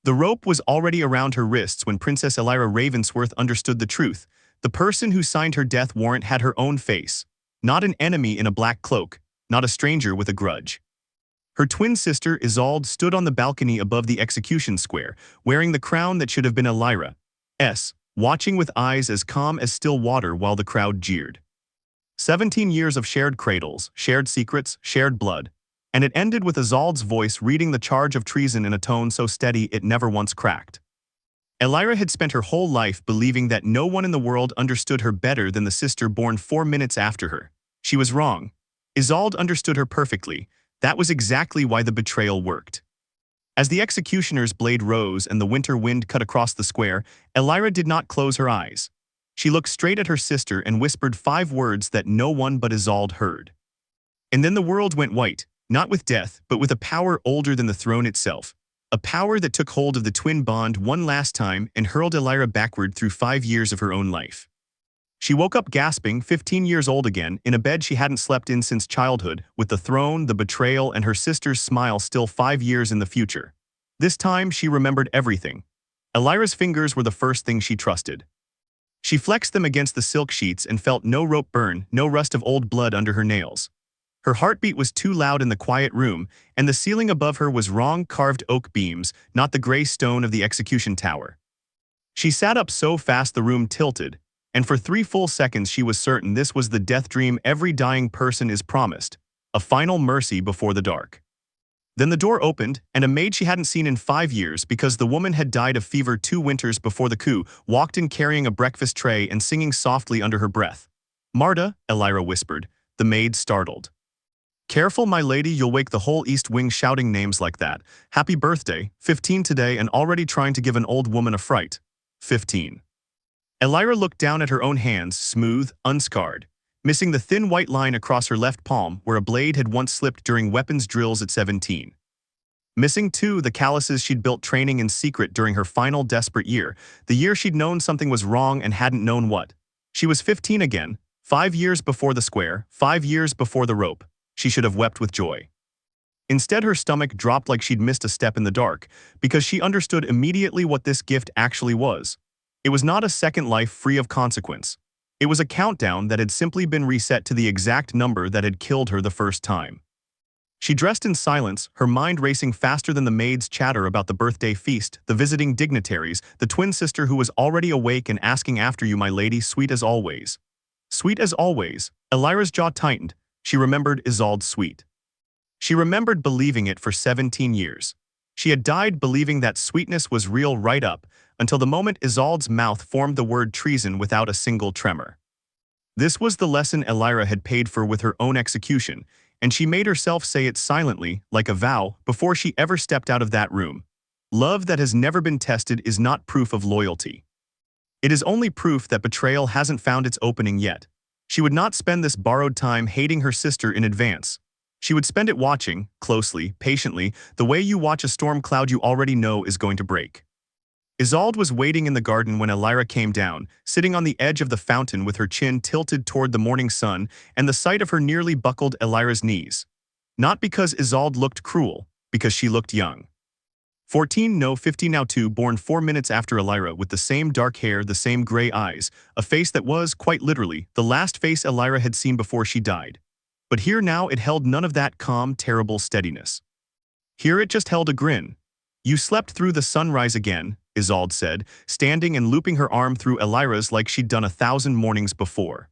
The rope was already around her wrists when Princess Elyra Ravensworth understood the truth. The person who signed her death warrant had her own face. Not an enemy in a black cloak, not a stranger with a grudge. Her twin sister, Isolde, stood on the balcony above the execution square, wearing the crown that should have been Elyra's, watching with eyes as calm as still water while the crowd jeered. 17 years of shared cradles, shared secrets, shared blood. And it ended with Isolde's voice reading the charge of treason in a tone so steady it never once cracked. Elyra had spent her whole life believing that no one in the world understood her better than the sister born 4 minutes after her. She was wrong. Isolde understood her perfectly. That was exactly why the betrayal worked. As the executioner's blade rose and the winter wind cut across the square, Elyra did not close her eyes. She looked straight at her sister and whispered 5 words that no one but Isolde heard. And then the world went white, not with death, but with a power older than the throne itself. A power that took hold of the twin bond one last time and hurled Elyra backward through 5 years of her own life. She woke up gasping, 15 years old again, in a bed she hadn't slept in since childhood, with the throne, the betrayal, and her sister's smile still 5 years in the future. This time, she remembered everything. Elyra's fingers were the first thing she trusted. She flexed them against the silk sheets and felt no rope burn, no rust of old blood under her nails. Her heartbeat was too loud in the quiet room, and the ceiling above her was wrong carved oak beams, not the gray stone of the execution tower. She sat up so fast the room tilted, and for 3 full seconds she was certain this was the death dream every dying person is promised, a final mercy before the dark. Then the door opened, and a maid she hadn't seen in 5 years because the woman had died of fever 2 winters before the coup walked in carrying a breakfast tray and singing softly under her breath. "Marta," Elyra whispered, the maid startled. "Careful, my lady, you'll wake the whole East Wing shouting names like that. Happy birthday, 15 today and already trying to give an old woman a fright. 15. Elyra looked down at her own hands, smooth, unscarred, missing the thin white line across her left palm where a blade had once slipped during weapons drills at 17. Missing, too, the calluses she'd built training in secret during her final desperate year, the year she'd known something was wrong and hadn't known what. She was 15 again, 5 years before the square, 5 years before the rope. She should have wept with joy. Instead, her stomach dropped like she'd missed a step in the dark, because she understood immediately what this gift actually was. It was not a second life free of consequence. It was a countdown that had simply been reset to the exact number that had killed her the first time. She dressed in silence, her mind racing faster than the maid's chatter about the birthday feast, the visiting dignitaries, the twin sister who was already awake and asking after you, my lady, sweet as always. Sweet as always. Elyra's jaw tightened. She remembered Isolde's sweet. She remembered believing it for 17 years. She had died believing that sweetness was real right up until the moment Isolde's mouth formed the word treason without a single tremor. This was the lesson Elyra had paid for with her own execution, and she made herself say it silently, like a vow, before she ever stepped out of that room. Love that has never been tested is not proof of loyalty. It is only proof that betrayal hasn't found its opening yet. She would not spend this borrowed time hating her sister in advance. She would spend it watching, closely, patiently, the way you watch a storm cloud you already know is going to break. Isolde was waiting in the garden when Elyra came down, sitting on the edge of the fountain with her chin tilted toward the morning sun and the sight of her nearly buckled Elyra's knees. Not because Isolde looked cruel, because she looked young. 14, no 15 now too, born 4 minutes after Elyra with the same dark hair, the same gray eyes, a face that was, quite literally, the last face Elyra had seen before she died. But here now it held none of that calm, terrible steadiness. Here it just held a grin. "You slept through the sunrise again," Isolde said, standing and looping her arm through Elyra's like she'd done 1,000 mornings before.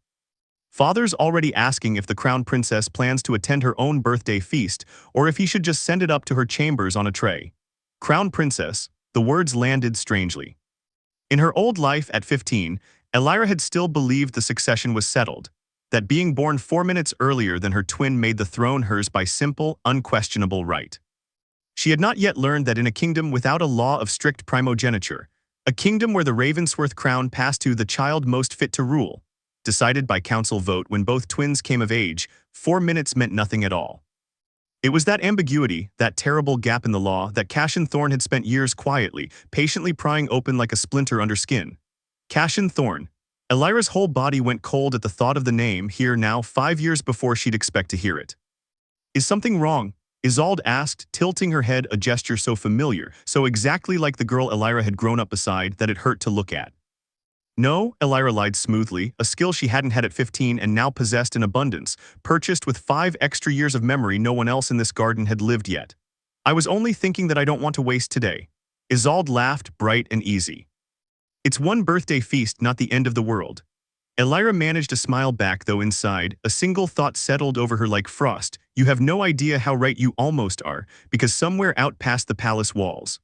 "Father's already asking if the crown princess plans to attend her own birthday feast or if he should just send it up to her chambers on a tray." Crown princess, the words landed strangely. In her old life at 15, Elyra had still believed the succession was settled, that being born 4 minutes earlier than her twin made the throne hers by simple, unquestionable right. She had not yet learned that in a kingdom without a law of strict primogeniture, a kingdom where the Ravensworth crown passed to the child most fit to rule, decided by council vote when both twins came of age, 4 minutes meant nothing at all. It was that ambiguity, that terrible gap in the law, that Cassian Thorne had spent years quietly, patiently prying open like a splinter under skin. Cassian Thorne. Elyra's whole body went cold at the thought of the name, here now 5 years before she'd expect to hear it. "Is something wrong?" Isolde asked, tilting her head, a gesture so familiar, so exactly like the girl Elyra had grown up beside that it hurt to look at. No, Elyra lied smoothly, a skill she hadn't had at 15 and now possessed in abundance, purchased with 5 extra years of memory no one else in this garden had lived yet. I was only thinking that I don't want to waste today. Isolde laughed, bright and easy. It's one birthday feast, not the end of the world. Elyra managed to smile back, though inside, a single thought settled over her like frost. You have no idea how right you almost are, because somewhere out past the palace walls.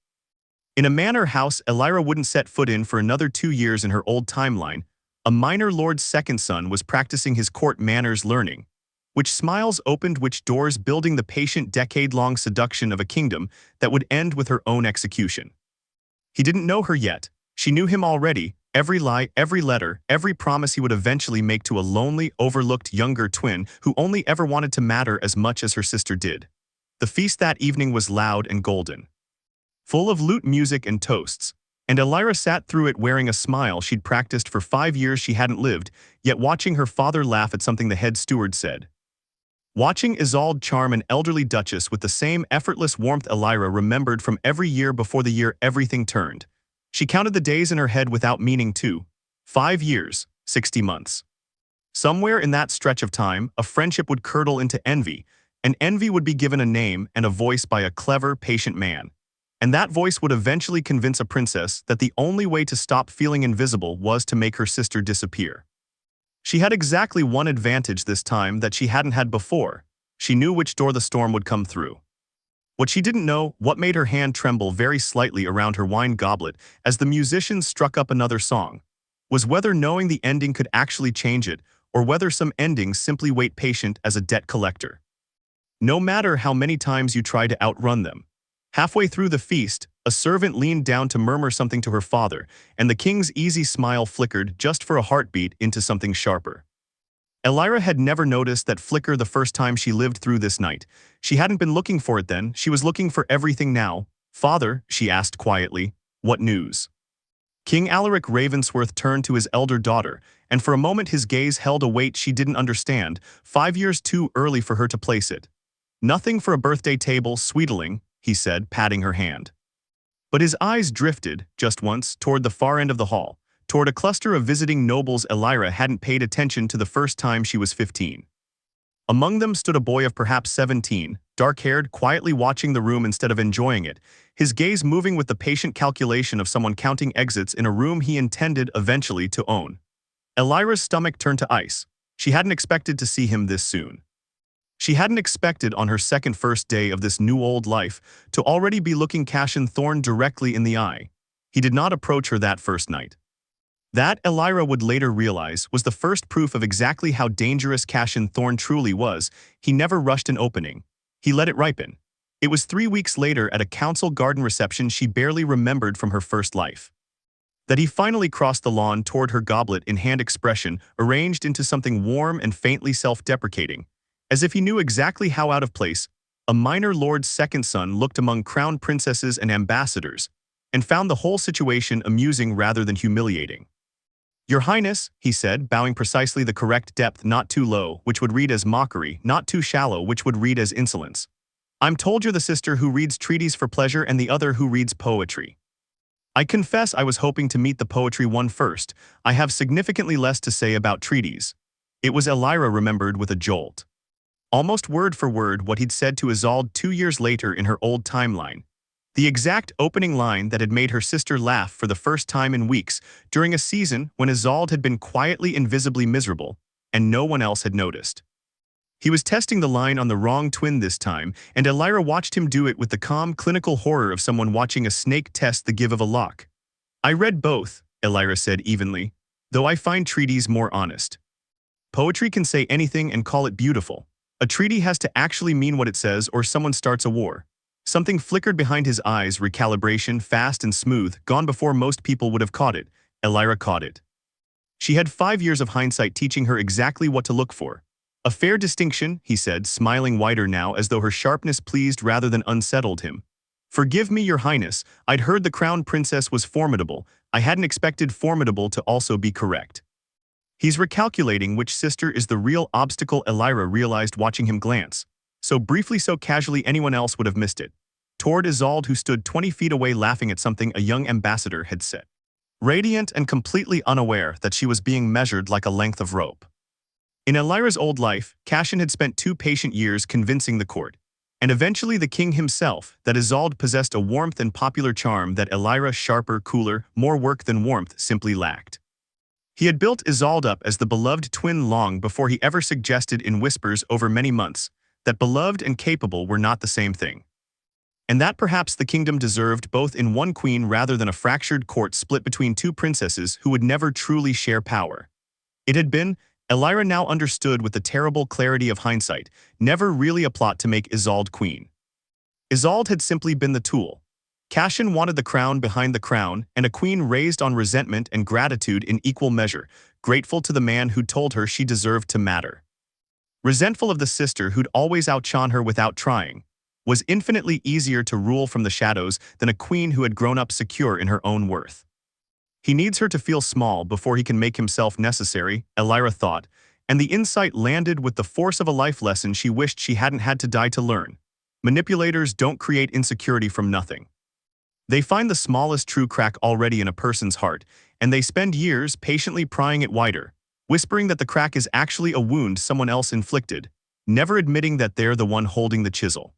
In a manor house Elyra wouldn't set foot in for another 2 years in her old timeline, a minor lord's second son was practicing his court manners, learning which smiles opened which doors, building the patient decade-long seduction of a kingdom that would end with her own execution. He didn't know her yet. She knew him already. Every lie, every letter, every promise he would eventually make to a lonely, overlooked younger twin who only ever wanted to matter as much as her sister did. The feast that evening was loud and golden, full of lute music and toasts, and Elyra sat through it wearing a smile she'd practiced for 5 years she hadn't lived, yet watching her father laugh at something the head steward said. Watching Isolde charm an elderly duchess with the same effortless warmth Elyra remembered from every year before the year everything turned. She counted the days in her head without meaning to. 5 years, 60 months. Somewhere in that stretch of time, a friendship would curdle into envy, and envy would be given a name and a voice by a clever, patient man. And that voice would eventually convince a princess that the only way to stop feeling invisible was to make her sister disappear. She had exactly one advantage this time that she hadn't had before. She knew which door the storm would come through. What she didn't know, what made her hand tremble very slightly around her wine goblet as the musicians struck up another song, was whether knowing the ending could actually change it, or whether some endings simply wait patient as a debt collector. No matter how many times you try to outrun them. Halfway through the feast, a servant leaned down to murmur something to her father, and the king's easy smile flickered just for a heartbeat into something sharper. Elyra had never noticed that flicker the first time she lived through this night. She hadn't been looking for it then, she was looking for everything now. Father, she asked quietly, what news? King Alaric Ravensworth turned to his elder daughter, and for a moment his gaze held a weight she didn't understand, 5 years too early for her to place it. Nothing for a birthday table, sweetling, he said, patting her hand. But his eyes drifted, just once, toward the far end of the hall, toward a cluster of visiting nobles Elyra hadn't paid attention to the first time she was 15. Among them stood a boy of perhaps 17, dark-haired, quietly watching the room instead of enjoying it, his gaze moving with the patient calculation of someone counting exits in a room he intended eventually to own. Elyra's stomach turned to ice. She hadn't expected to see him this soon. She hadn't expected on her first day of this new old life to already be looking Cassian Thorne directly in the eye. He did not approach her that first night. That, Elyra would later realize, was the first proof of exactly how dangerous Cassian Thorne truly was. He never rushed an opening. He let it ripen. It was 3 weeks later at a council garden reception she barely remembered from her first life that he finally crossed the lawn toward her, goblet in hand, expression arranged into something warm and faintly self-deprecating. As if he knew exactly how out of place, a minor lord's second son looked among crown princesses and ambassadors, and found the whole situation amusing rather than humiliating. Your Highness, he said, bowing precisely the correct depth, not too low, which would read as mockery, not too shallow, which would read as insolence. I'm told you're the sister who reads treaties for pleasure and the other who reads poetry. I confess I was hoping to meet the poetry one first. I have significantly less to say about treaties. It was Elyra remembered with a jolt. Almost word for word what he'd said to Isolde 2 years later in her old timeline. The exact opening line that had made her sister laugh for the first time in weeks during a season when Isolde had been quietly invisibly miserable, and no one else had noticed. He was testing the line on the wrong twin this time, and Elyra watched him do it with the calm, clinical horror of someone watching a snake test the give of a lock. I read both, Elyra said evenly, though I find treaties more honest. Poetry can say anything and call it beautiful. A treaty has to actually mean what it says or someone starts a war. Something flickered behind his eyes, recalibration, fast and smooth, gone before most people would have caught it. Elyra caught it. She had 5 years of hindsight teaching her exactly what to look for. A fair distinction, he said, smiling wider now as though her sharpness pleased rather than unsettled him. Forgive me, Your Highness, I'd heard the crown princess was formidable. I hadn't expected formidable to also be correct. He's recalculating which sister is the real obstacle, Elyra realized watching him glance. so briefly so casually anyone else would have missed it, toward Isolde who stood 20 feet away laughing at something a young ambassador had said. Radiant and completely unaware that she was being measured like a length of rope. In Elyra's old life, Cassian had spent 2 patient years convincing the court, and eventually the king himself, that Isolde possessed a warmth and popular charm that Elyra, sharper, cooler, more work than warmth, simply lacked. He had built Isolde up as the beloved twin long before he ever suggested in whispers over many months that beloved and capable were not the same thing. And that perhaps the kingdom deserved both in one queen rather than a fractured court split between 2 princesses who would never truly share power. It had been, Elyra now understood with the terrible clarity of hindsight, never really a plot to make Isolde queen. Isolde had simply been the tool. Cassian wanted the crown behind the crown, and a queen raised on resentment and gratitude in equal measure, grateful to the man who'd told her she deserved to matter. Resentful of the sister who'd always outshone her without trying, was infinitely easier to rule from the shadows than a queen who had grown up secure in her own worth. He needs her to feel small before he can make himself necessary, Elyra thought, and the insight landed with the force of a life lesson she wished she hadn't had to die to learn. Manipulators don't create insecurity from nothing. They find the smallest true crack already in a person's heart, and they spend years patiently prying it wider, whispering that the crack is actually a wound someone else inflicted, never admitting that they're the one holding the chisel.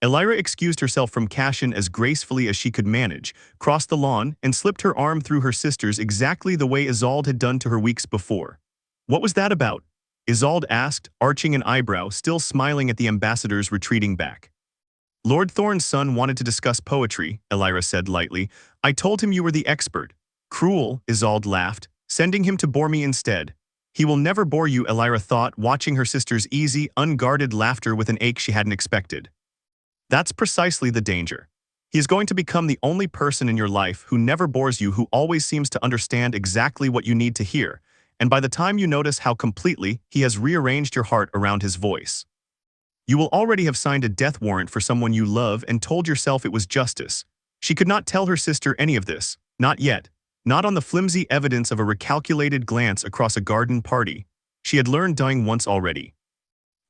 Elyra excused herself from Cassian as gracefully as she could manage, crossed the lawn, and slipped her arm through her sister's exactly the way Isolde had done to her weeks before. "What was that about?" Isolde asked, arching an eyebrow, still smiling at the ambassador's retreating back. "Lord Thorne's son wanted to discuss poetry," Elyra said lightly. "I told him you were the expert." "Cruel," Isolde laughed, "sending him to bore me instead." "He will never bore you," Elyra thought, watching her sister's easy, unguarded laughter with an ache she hadn't expected. "That's precisely the danger. He is going to become the only person in your life who never bores you, who always seems to understand exactly what you need to hear, and by the time you notice how completely he has rearranged your heart around his voice. You will already have signed a death warrant for someone you love and told yourself it was justice." She could not tell her sister any of this, not yet, not on the flimsy evidence of a recalculated glance across a garden party. She had learned dying once already.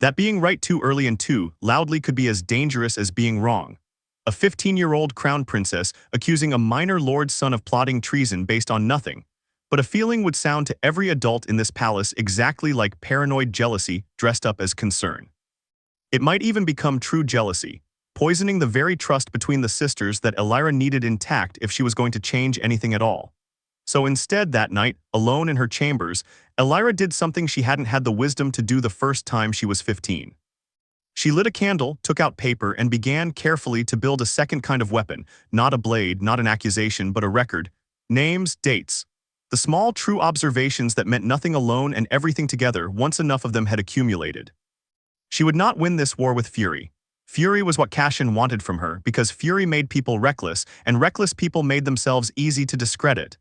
That being right too early and too loudly could be as dangerous as being wrong. A 15-year-old crown princess accusing a minor lord's son of plotting treason based on nothing, but a feeling would sound to every adult in this palace exactly like paranoid jealousy dressed up as concern. It might even become true jealousy, poisoning the very trust between the sisters that Elyra needed intact if she was going to change anything at all. So instead that night, alone in her chambers, Elyra did something she hadn't had the wisdom to do the first time she was 15. She lit a candle, took out paper, and began carefully to build a second kind of weapon, not a blade, not an accusation, but a record. Names, dates. The small, true observations that meant nothing alone and everything together once enough of them had accumulated. She would not win this war with fury. Fury was what Cassian wanted from her, because fury made people reckless, and reckless people made themselves easy to discredit.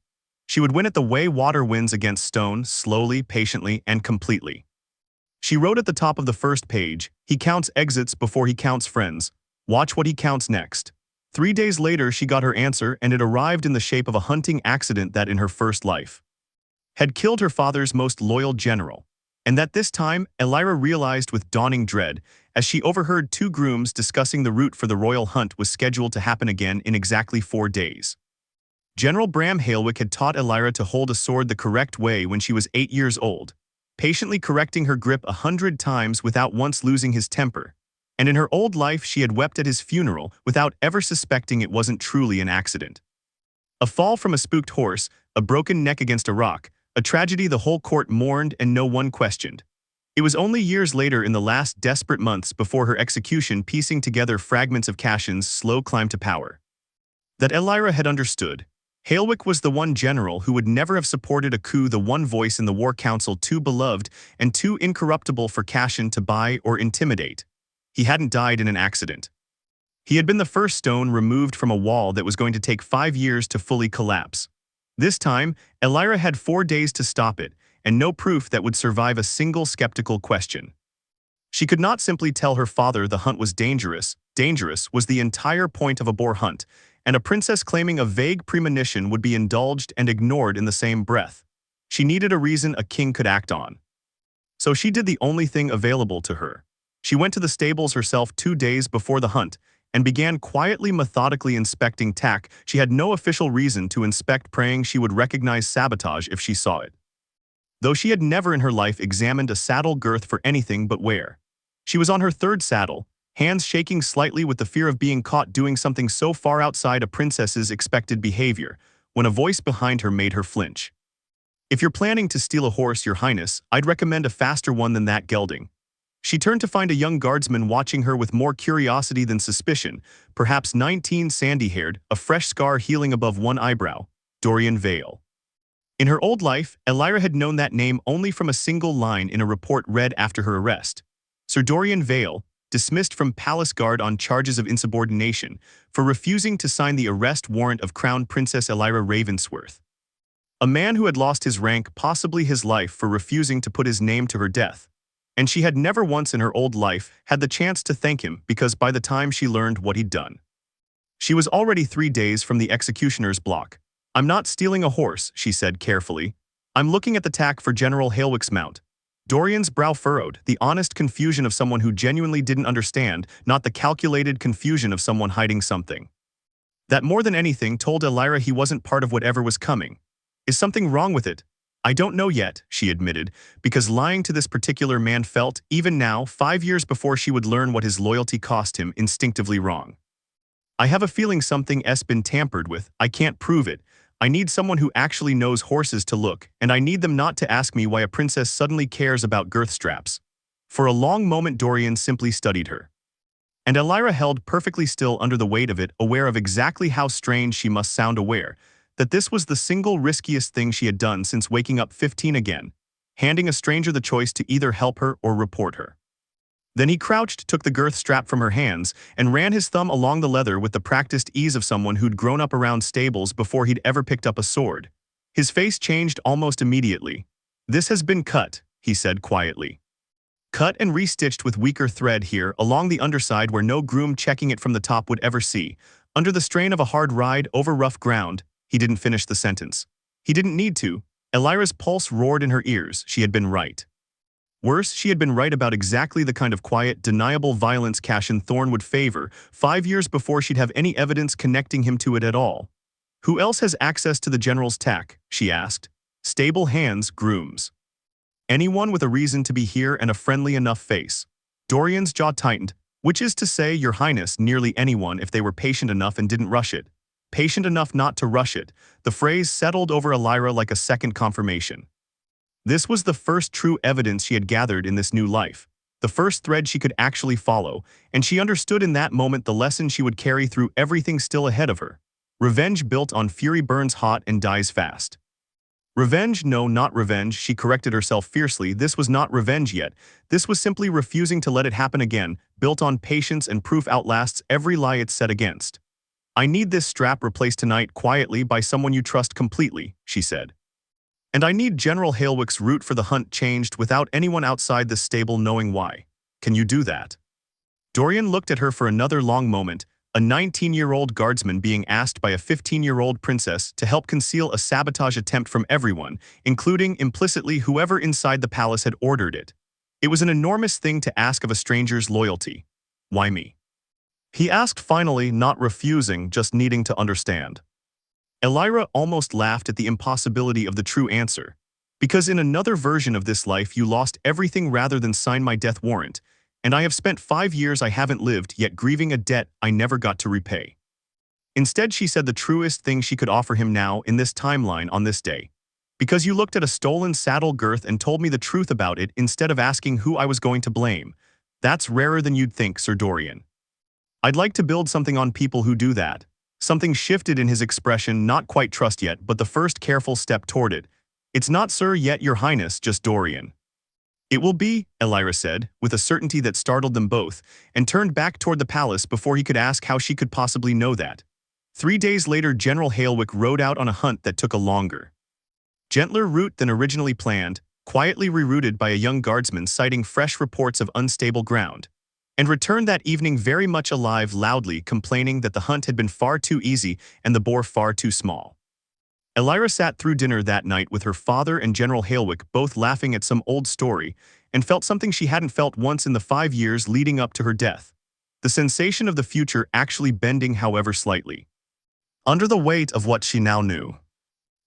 She would win it the way water wins against stone, slowly, patiently, and completely. She wrote at the top of the first page, "He counts exits before he counts friends. Watch what he counts next." 3 days later she got her answer, and it arrived in the shape of a hunting accident that in her first life had killed her father's most loyal general. And that this time, Elyra realized with dawning dread, as she overheard 2 grooms discussing the route for the royal hunt was scheduled to happen again in exactly 4 days. General Bram Hailwick had taught Elyra to hold a sword the correct way when she was 8 years old, patiently correcting her grip 100 times without once losing his temper. And in her old life she had wept at his funeral without ever suspecting it wasn't truly an accident. A fall from a spooked horse, a broken neck against a rock, a tragedy the whole court mourned and no one questioned. It was only years later, in the last desperate months before her execution, piecing together fragments of Cassian's slow climb to power, that Elyra had understood. Hailwick was the one general who would never have supported a coup, the one voice in the war council too beloved and too incorruptible for Cassian to buy or intimidate. He hadn't died in an accident. He had been the first stone removed from a wall that was going to take 5 years to fully collapse. This time, Elyra had 4 days to stop it, and no proof that would survive a single skeptical question. She could not simply tell her father the hunt was dangerous. Dangerous was the entire point of a boar hunt, and a princess claiming a vague premonition would be indulged and ignored in the same breath. She needed a reason a king could act on. So she did the only thing available to her. She went to the stables herself 2 days before the hunt and began quietly methodically inspecting tack she had no official reason to inspect, praying she would recognize sabotage if she saw it. Though she had never in her life examined a saddle girth for anything but wear. She was on her third saddle, hands shaking slightly with the fear of being caught doing something so far outside a princess's expected behavior, when a voice behind her made her flinch. "If you're planning to steal a horse, Your Highness, I'd recommend a faster one than that," gelding. She turned to find a young guardsman watching her with more curiosity than suspicion, perhaps 19, sandy-haired, a fresh scar healing above one eyebrow, Dorian Vale. In her old life, Elyra had known that name only from a single line in a report read after her arrest. Sir Dorian Vale, dismissed from Palace Guard on charges of insubordination for refusing to sign the arrest warrant of Crown Princess Elyra Ravensworth. A man who had lost his rank, possibly his life, for refusing to put his name to her death. And she had never once in her old life had the chance to thank him, because by the time she learned what he'd done, she was already 3 days from the executioner's block. "I'm not stealing a horse," she said carefully. "I'm looking at the tack for General Hailwick's mount." Dorian's brow furrowed, the honest confusion of someone who genuinely didn't understand, not the calculated confusion of someone hiding something. That more than anything told Elyra he wasn't part of whatever was coming. "Is something wrong with it?" "I don't know yet," she admitted, because lying to this particular man felt, even now, 5 years before she would learn what his loyalty cost him, instinctively wrong. "I have a feeling something's been tampered with. I can't prove it. I need someone who actually knows horses to look, and I need them not to ask me why a princess suddenly cares about girth straps." For a long moment Dorian simply studied her. And Elyra held perfectly still under the weight of it, aware of exactly how strange she must sound, aware that this was the single riskiest thing she had done since waking up 15 again, handing a stranger the choice to either help her or report her. Then he crouched, took the girth strap from her hands, and ran his thumb along the leather with the practiced ease of someone who'd grown up around stables before he'd ever picked up a sword. His face changed almost immediately. "This has been cut," he said quietly. "Cut and restitched with weaker thread here along the underside where no groom checking it from the top would ever see. Under the strain of a hard ride over rough ground." He didn't finish the sentence. He didn't need to. Elyra's pulse roared in her ears. She had been right. Worse, she had been right about exactly the kind of quiet, deniable violence Cassian Thorne would favor 5 years before she'd have any evidence connecting him to it at all. "Who else has access to the general's tack?" she asked. "Stable hands, grooms. Anyone with a reason to be here and a friendly enough face." Dorian's jaw tightened. "Which is to say, Your Highness, nearly anyone if they were patient enough and didn't rush it." Patient enough not to rush it. The phrase settled over Elyra like a second confirmation. This was the first true evidence she had gathered in this new life, the first thread she could actually follow, and she understood in that moment the lesson she would carry through everything still ahead of her. Revenge built on fury burns hot and dies fast. Revenge? No, not revenge, she corrected herself fiercely. This was not revenge yet. This was simply refusing to let it happen again, built on patience and proof outlasts every lie it's set against. "I need this strap replaced tonight quietly by someone you trust completely," she said. "And I need General Hailwick's route for the hunt changed without anyone outside the stable knowing why. Can you do that?" Dorian looked at her for another long moment, a 19-year-old guardsman being asked by a 15-year-old princess to help conceal a sabotage attempt from everyone, including, implicitly, whoever inside the palace had ordered it. It was an enormous thing to ask of a stranger's loyalty. "Why me?" he asked finally, not refusing, just needing to understand. Elyra almost laughed at the impossibility of the true answer. "Because in another version of this life you lost everything rather than sign my death warrant, and I have spent 5 years I haven't lived yet grieving a debt I never got to repay." Instead, she said the truest thing she could offer him now in this timeline on this day. "Because you looked at a stolen saddle girth and told me the truth about it instead of asking who I was going to blame. That's rarer than you'd think, Sir Dorian. I'd like to build something on people who do that." Something shifted in his expression, not quite trust yet, but the first careful step toward it. "It's not Sir yet, Your Highness, just Dorian." "It will be," Elyra said, with a certainty that startled them both, and turned back toward the palace before he could ask how she could possibly know that. 3 days later, General Hailwick rode out on a hunt that took a longer, gentler route than originally planned, quietly rerouted by a young guardsman citing fresh reports of unstable ground, and returned that evening very much alive, loudly complaining that the hunt had been far too easy and the boar far too small. Elyra sat through dinner that night with her father and General Hailwick both laughing at some old story, and felt something she hadn't felt once in the 5 years leading up to her death. The sensation of the future actually bending, however slightly, under the weight of what she now knew.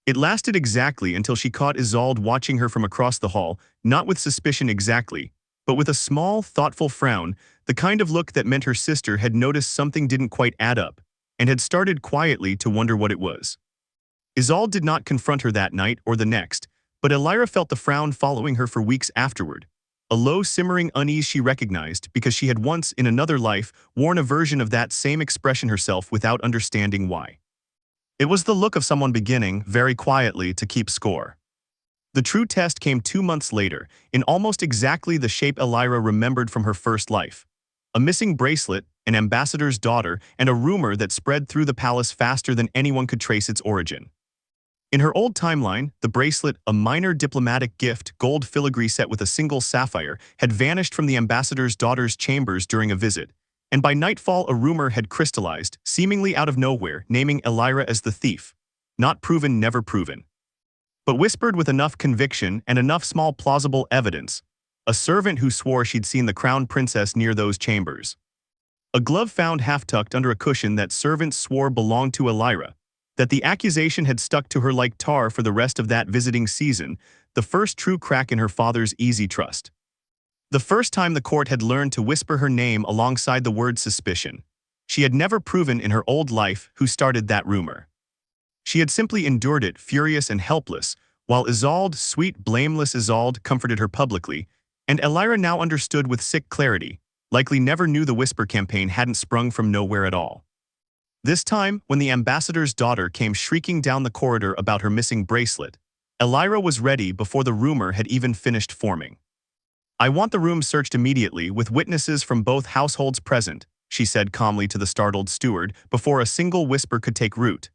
It lasted exactly until she caught Isolde watching her from across the hall, not with suspicion exactly, but with a small, thoughtful frown, the kind of look that meant her sister had noticed something didn't quite add up, and had started quietly to wonder what it was. Isolde did not confront her that night or the next, but Elyra felt the frown following her for weeks afterward. A low, simmering unease she recognized because she had once, in another life, worn a version of that same expression herself without understanding why. It was the look of someone beginning, very quietly, to keep score. The true test came 2 months later, in almost exactly the shape Elyra remembered from her first life. A missing bracelet, an ambassador's daughter, and a rumor that spread through the palace faster than anyone could trace its origin. In her old timeline, the bracelet, a minor diplomatic gift, gold filigree set with a single sapphire, had vanished from the ambassador's daughter's chambers during a visit, and by nightfall a rumor had crystallized, seemingly out of nowhere, naming Elyra as the thief. Not proven, never proven, but whispered with enough conviction and enough small plausible evidence. A servant who swore she'd seen the crown princess near those chambers. A glove found half-tucked under a cushion that servants swore belonged to Elyra. That the accusation had stuck to her like tar for the rest of that visiting season, the first true crack in her father's easy trust. The first time the court had learned to whisper her name alongside the word suspicion. She had never proven in her old life who started that rumor. She had simply endured it, furious and helpless, while Isolde, sweet, blameless Isolde, comforted her publicly, and Elyra now understood with sick clarity, likely never knew the whisper campaign hadn't sprung from nowhere at all. This time, when the ambassador's daughter came shrieking down the corridor about her missing bracelet, Elyra was ready before the rumor had even finished forming. "I want the room searched immediately with witnesses from both households present," she said calmly to the startled steward before a single whisper could take root.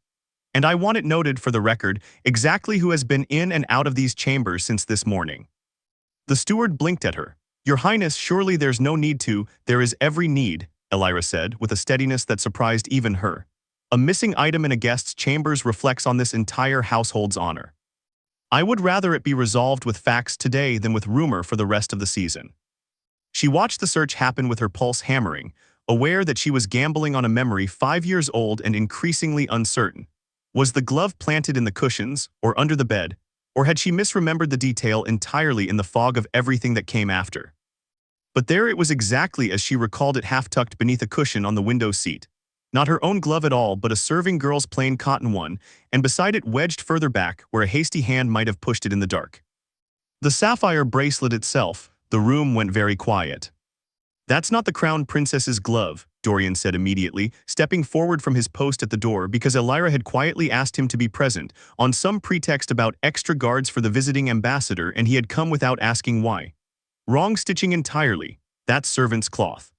"And I want it noted for the record exactly who has been in and out of these chambers since this morning." The steward blinked at her. "Your Highness, surely there's no need to." "There is every need," Elyra said, with a steadiness that surprised even her. "A missing item in a guest's chambers reflects on this entire household's honor. I would rather it be resolved with facts today than with rumor for the rest of the season." She watched the search happen with her pulse hammering, aware that she was gambling on a memory 5 years old and increasingly uncertain. Was the glove planted in the cushions, or under the bed, or had she misremembered the detail entirely in the fog of everything that came after? But there it was exactly as she recalled it, half-tucked beneath a cushion on the window seat. Not her own glove at all, but a serving girl's plain cotton one, and beside it wedged further back where a hasty hand might have pushed it in the dark. The sapphire bracelet itself. The room went very quiet. "That's not the crown princess's glove," Dorian said immediately, stepping forward from his post at the door because Elyra had quietly asked him to be present, on some pretext about extra guards for the visiting ambassador, and he had come without asking why. "Wrong stitching entirely. That's servant's cloth."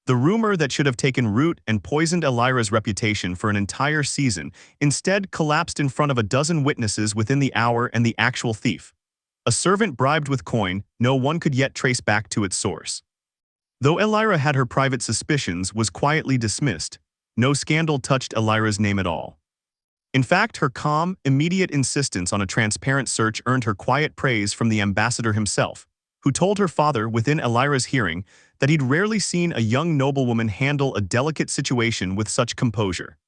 The rumor that should have taken root and poisoned Elyra's reputation for an entire season instead collapsed in front of a dozen witnesses within the hour, and the actual thief, a servant bribed with coin no one could yet trace back to its source. Though Elyra had her private suspicions, was quietly dismissed. No scandal touched Elyra's name at all. In fact, her calm, immediate insistence on a transparent search earned her quiet praise from the ambassador himself, who told her father within Elyra's hearing that he'd rarely seen a young noblewoman handle a delicate situation with such composure.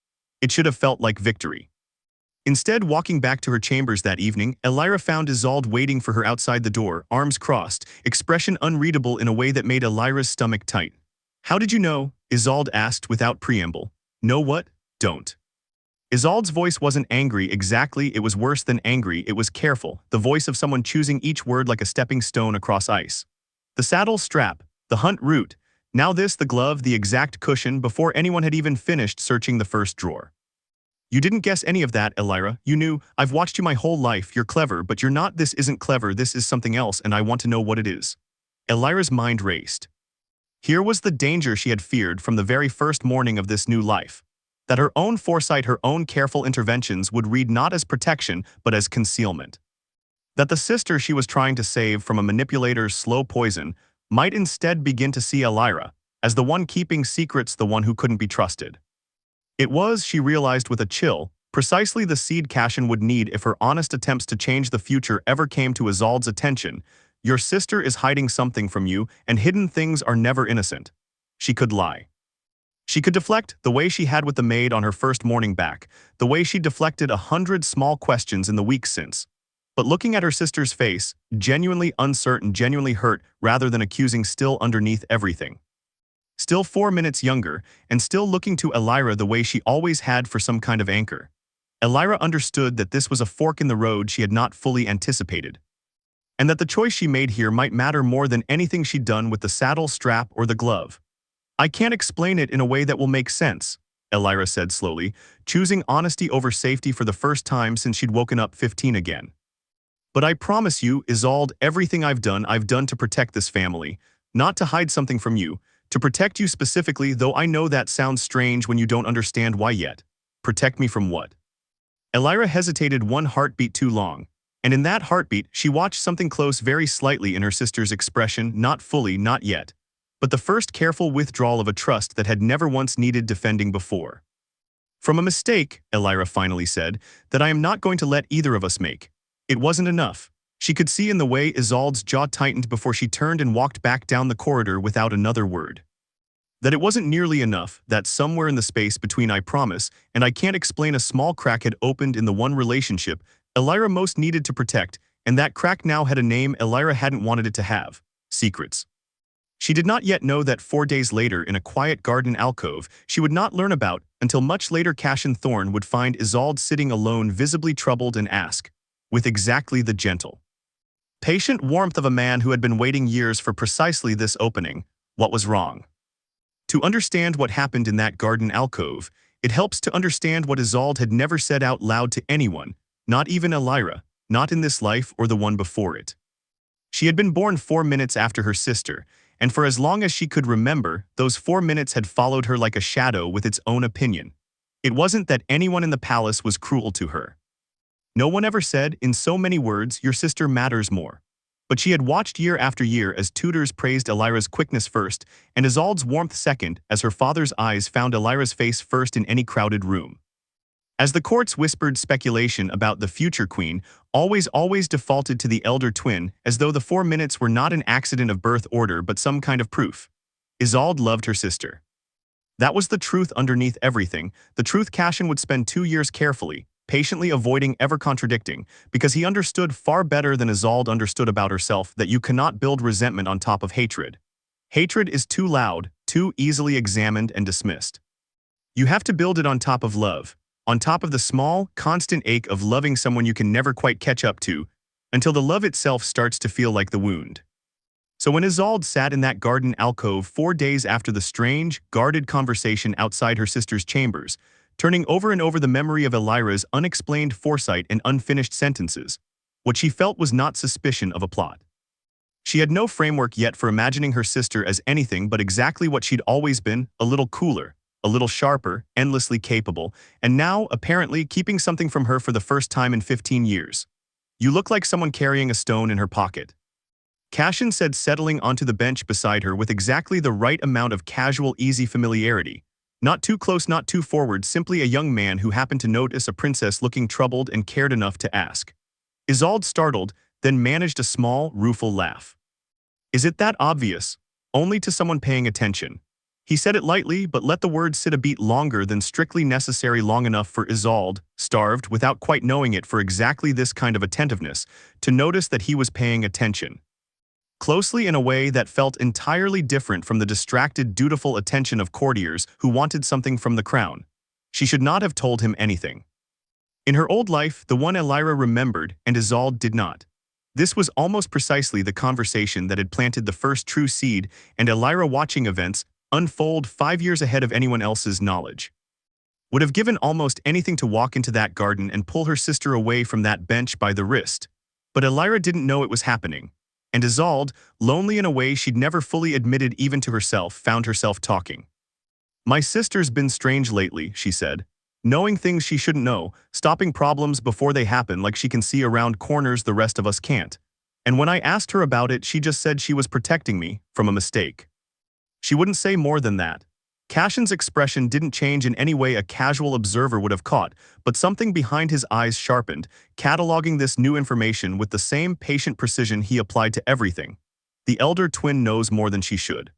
It should have felt like victory. Instead, walking back to her chambers that evening, Elyra found Isolde waiting for her outside the door, arms crossed, expression unreadable in a way that made Elyra's stomach tight. "How did you know?" Isolde asked without preamble. "Know what? Don't." Isolde's voice wasn't angry exactly, it was worse than angry, it was careful, the voice of someone choosing each word like a stepping stone across ice. The saddle strap, the hunt route, now this, the glove, the exact cushion, before anyone had even finished searching the first drawer. "You didn't guess any of that, Elyra. You knew. I've watched you my whole life. You're clever, but you're not. This isn't clever, this is something else, and I want to know what it is." Elyra's mind raced. Here was the danger she had feared from the very first morning of this new life. That her own foresight, her own careful interventions would read not as protection, but as concealment. That the sister she was trying to save from a manipulator's slow poison might instead begin to see Elyra as the one keeping secrets, the one who couldn't be trusted. It was, she realized with a chill, precisely the seed Cassian would need if her honest attempts to change the future ever came to Isolde's attention, Your sister is hiding something from you, and hidden things are never innocent. She could lie. She could deflect the way she had with the maid on her first morning back, the way she deflected 100 small questions in the weeks since. But looking at her sister's face, genuinely uncertain, genuinely hurt, rather than accusing, still underneath everything. Still 4 minutes younger, and still looking to Elyra the way she always had for some kind of anchor. Elyra understood that this was a fork in the road she had not fully anticipated. And that the choice she made here might matter more than anything she'd done with the saddle, strap, or the glove. I can't explain it in a way that will make sense, Elyra said slowly, choosing honesty over safety for the first time since she'd woken up 15 again. But I promise you, Isolde, everything I've done to protect this family, not to hide something from you, to protect you specifically, though I know that sounds strange when you don't understand why yet. Protect me from what? Elyra hesitated one heartbeat too long, and in that heartbeat she watched something close very slightly in her sister's expression, not fully, not yet, but the first careful withdrawal of a trust that had never once needed defending before. From a mistake, Elyra finally said, that I am not going to let either of us make. It wasn't enough. She could see in the way Isolde's jaw tightened before she turned and walked back down the corridor without another word. That it wasn't nearly enough, that somewhere in the space between I promise and I can't explain, a small crack had opened in the one relationship Elyra most needed to protect, and that crack now had a name Elyra hadn't wanted it to have: secrets. She did not yet know that 4 days later in a quiet garden alcove she would not learn about until much later Cassian Thorne would find Isolde sitting alone, visibly troubled, and ask, with exactly the gentle, patient warmth of a man who had been waiting years for precisely this opening, what was wrong? To understand what happened in that garden alcove, it helps to understand what Isolde had never said out loud to anyone, not even Elyra, not in this life or the one before it. She had been born 4 minutes after her sister, and for as long as she could remember, those 4 minutes had followed her like a shadow with its own opinion. It wasn't that anyone in the palace was cruel to her. No one ever said, in so many words, your sister matters more. But she had watched year after year as tutors praised Elyra's quickness first, and Isolde's warmth second, as her father's eyes found Elyra's face first in any crowded room. As the courts whispered speculation about the future queen, always defaulted to the elder twin, as though the 4 minutes were not an accident of birth order but some kind of proof. Isolde loved her sister. That was the truth underneath everything, the truth Cassian would spend 2 years carefully, patiently avoiding ever contradicting, because he understood far better than Isolde understood about herself that you cannot build resentment on top of hatred. Hatred is too loud, too easily examined and dismissed. You have to build it on top of love, on top of the small, constant ache of loving someone you can never quite catch up to, until the love itself starts to feel like the wound. So when Isolde sat in that garden alcove 4 days after the strange, guarded conversation outside her sister's chambers, turning over and over the memory of Elyra's unexplained foresight and unfinished sentences, what she felt was not suspicion of a plot. She had no framework yet for imagining her sister as anything but exactly what she'd always been, a little cooler, a little sharper, endlessly capable, and now, apparently, keeping something from her for the first time in 15 years. You look like someone carrying a stone in her pocket, Cassian said, settling onto the bench beside her with exactly the right amount of casual, easy familiarity. Not too close, not too forward, simply a young man who happened to notice a princess looking troubled and cared enough to ask. Isolde startled, then managed a small, rueful laugh. Is it that obvious? Only to someone paying attention. He said it lightly, but let the words sit a beat longer than strictly necessary, long enough for Isolde, starved without quite knowing it for exactly this kind of attentiveness, to notice that he was paying attention. Closely, in a way that felt entirely different from the distracted, dutiful attention of courtiers who wanted something from the crown. She should not have told him anything. In her old life, the one Elyra remembered and Isolde did not. This was almost precisely the conversation that had planted the first true seed, and Elyra, watching events unfold 5 years ahead of anyone else's knowledge, would have given almost anything to walk into that garden and pull her sister away from that bench by the wrist. But Elyra didn't know it was happening. And Isolde, lonely in a way she'd never fully admitted even to herself, found herself talking. My sister's been strange lately, she said. Knowing things she shouldn't know, stopping problems before they happen like she can see around corners the rest of us can't. And when I asked her about it, she just said she was protecting me from a mistake. She wouldn't say more than that. Cashin's expression didn't change in any way a casual observer would have caught, but something behind his eyes sharpened, cataloging this new information with the same patient precision he applied to everything. The elder twin knows more than she should.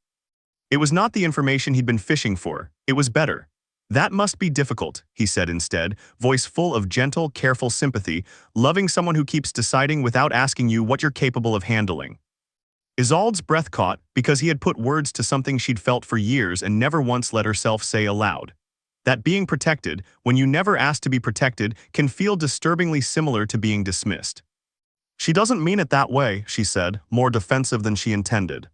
It was not the information he'd been fishing for, it was better. That must be difficult, he said instead, voice full of gentle, careful sympathy, loving someone who keeps deciding without asking you what you're capable of handling. Isolde's breath caught because he had put words to something she'd felt for years and never once let herself say aloud. That being protected, when you never ask to be protected, can feel disturbingly similar to being dismissed. She doesn't mean it that way, she said, more defensive than she intended.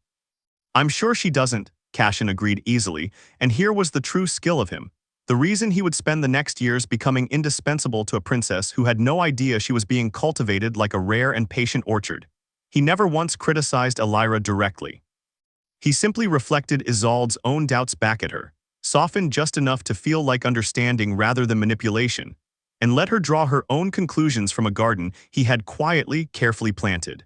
I'm sure she doesn't, Cashin agreed easily, and here was the true skill of him. The reason he would spend the next years becoming indispensable to a princess who had no idea she was being cultivated like a rare and patient orchard. He never once criticized Elyra directly. He simply reflected Isolde's own doubts back at her, softened just enough to feel like understanding rather than manipulation, and let her draw her own conclusions from a garden he had quietly, carefully planted.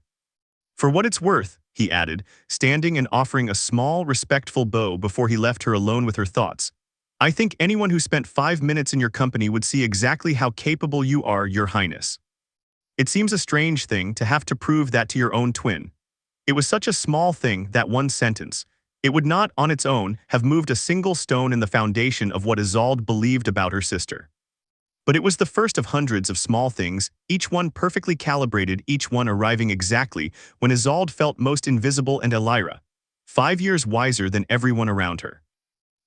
For what it's worth, he added, standing and offering a small, respectful bow before he left her alone with her thoughts. I think anyone who spent 5 minutes in your company would see exactly how capable you are, Your Highness. It seems a strange thing to have to prove that to your own twin. It was such a small thing, that one sentence. It would not, on its own, have moved a single stone in the foundation of what Isolde believed about her sister. But it was the first of hundreds of small things, each one perfectly calibrated, each one arriving exactly when Isolde felt most invisible and Elyra, 5 years wiser than everyone around her.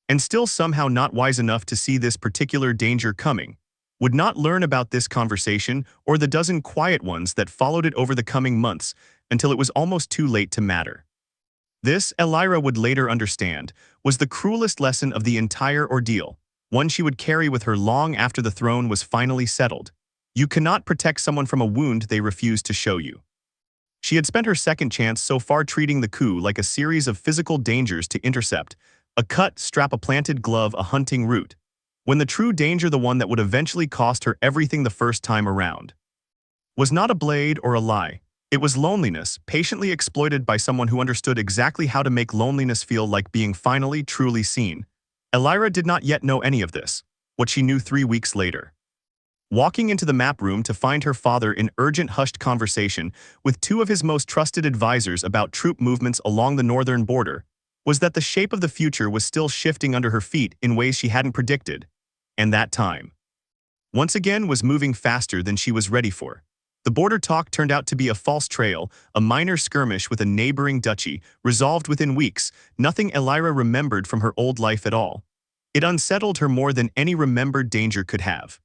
And still somehow not wise enough to see this particular danger coming, would not learn about this conversation or the dozen quiet ones that followed it over the coming months until it was almost too late to matter. This, Elyra would later understand, was the cruelest lesson of the entire ordeal, one she would carry with her long after the throne was finally settled. You cannot protect someone from a wound they refuse to show you. She had spent her second chance so far treating the coup like a series of physical dangers to intercept, a cut, strap, a planted glove, a hunting route, when the true danger, the one that would eventually cost her everything the first time around, was not a blade or a lie. It was loneliness, patiently exploited by someone who understood exactly how to make loneliness feel like being finally, truly seen. Elyra did not yet know any of this, what she knew 3 weeks later. Walking into the map room to find her father in urgent hushed conversation with 2 of his most trusted advisors about troop movements along the northern border, was that the shape of the future was still shifting under her feet in ways she hadn't predicted. And that time, once again, was moving faster than she was ready for. The border talk turned out to be a false trail, a minor skirmish with a neighboring duchy, resolved within weeks, nothing Elyra remembered from her old life at all. It unsettled her more than any remembered danger could have.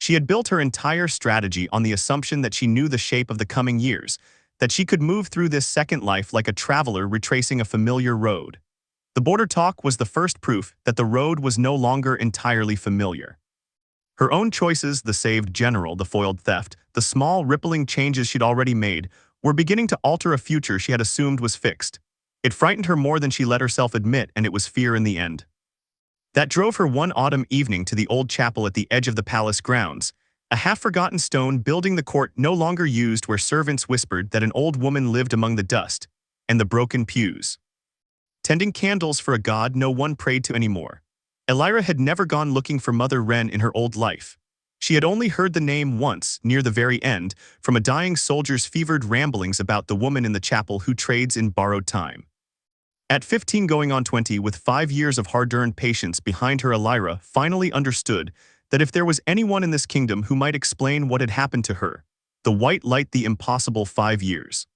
She had built her entire strategy on the assumption that she knew the shape of the coming years, that she could move through this second life like a traveler retracing a familiar road. The border talk was the first proof that the road was no longer entirely familiar. Her own choices, the saved general, the foiled theft, the small, rippling changes she'd already made, were beginning to alter a future she had assumed was fixed. It frightened her more than she let herself admit, and it was fear in the end. That drove her one autumn evening to the old chapel at the edge of the palace grounds, a half-forgotten stone building the court no longer used, where servants whispered that an old woman lived among the dust and the broken pews, tending candles for a god no one prayed to anymore. Elyra had never gone looking for Mother Wren in her old life. She had only heard the name once, near the very end, from a dying soldier's fevered ramblings about the woman in the chapel who trades in borrowed time. At 15 going on 20, with 5 years of hard-earned patience behind her, Elyra finally understood that if there was anyone in this kingdom who might explain what had happened to her, the white light, the impossible 5 years.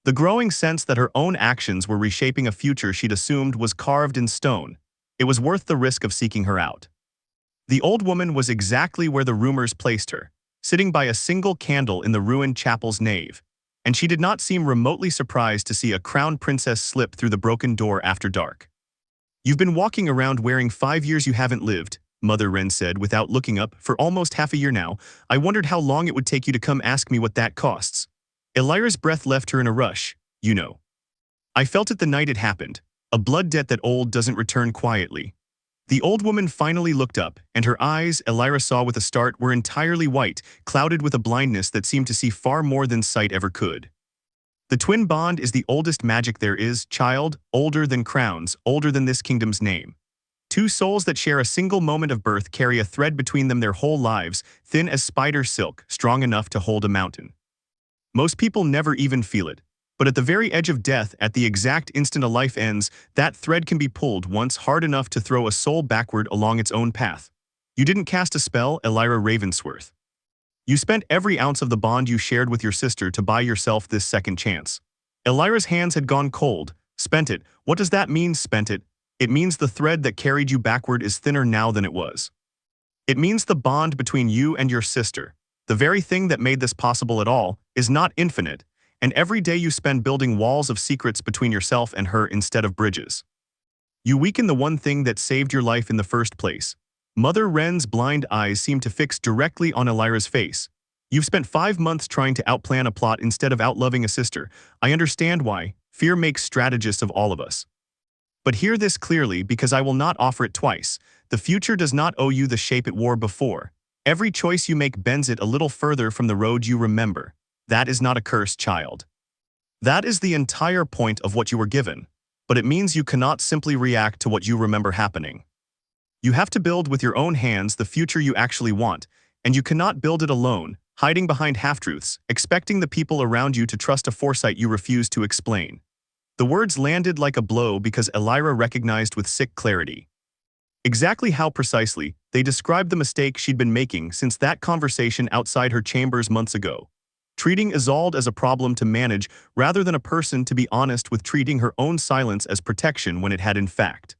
The growing sense that her own actions were reshaping a future she'd assumed was carved in stone. It was worth the risk of seeking her out. The old woman was exactly where the rumors placed her, sitting by a single candle in the ruined chapel's nave, and she did not seem remotely surprised to see a crown princess slip through the broken door after dark. You've been walking around wearing 5 years you haven't lived, Mother Wren said without looking up, for almost half a year now. I wondered how long it would take you to come ask me what that costs. Elyra's breath left her in a rush, you know. I felt it the night it happened, a blood debt that old doesn't return quietly. The old woman finally looked up, and her eyes, Elyra saw with a start, were entirely white, clouded with a blindness that seemed to see far more than sight ever could. The twin bond is the oldest magic there is, child, older than crowns, older than this kingdom's name. Two souls that share a single moment of birth carry a thread between them their whole lives, thin as spider silk, strong enough to hold a mountain. Most people never even feel it. But at the very edge of death, at the exact instant a life ends, that thread can be pulled once hard enough to throw a soul backward along its own path. You didn't cast a spell, Elyra Ravensworth. You spent every ounce of the bond you shared with your sister to buy yourself this second chance. Elyra's hands had gone cold. Spent it. What does that mean, spent it? It means the thread that carried you backward is thinner now than it was. It means the bond between you and your sister, the very thing that made this possible at all, is not infinite, and every day you spend building walls of secrets between yourself and her instead of bridges. You weaken the one thing that saved your life in the first place. Mother Wren's blind eyes seem to fix directly on Elyra's face. You've spent 5 months trying to outplan a plot instead of outloving a sister. I understand why. Fear makes strategists of all of us. But hear this clearly, because I will not offer it twice. The future does not owe you the shape it wore before. Every choice you make bends it a little further from the road you remember. That is not a curse, child. That is the entire point of what you were given. But it means you cannot simply react to what you remember happening. You have to build with your own hands the future you actually want, and you cannot build it alone, hiding behind half-truths, expecting the people around you to trust a foresight you refuse to explain. The words landed like a blow because Elyra recognized with sick clarity exactly how precisely they described the mistake she'd been making since that conversation outside her chambers months ago. Treating Isolde as a problem to manage rather than a person to be honest with, treating her own silence as protection when it had in fact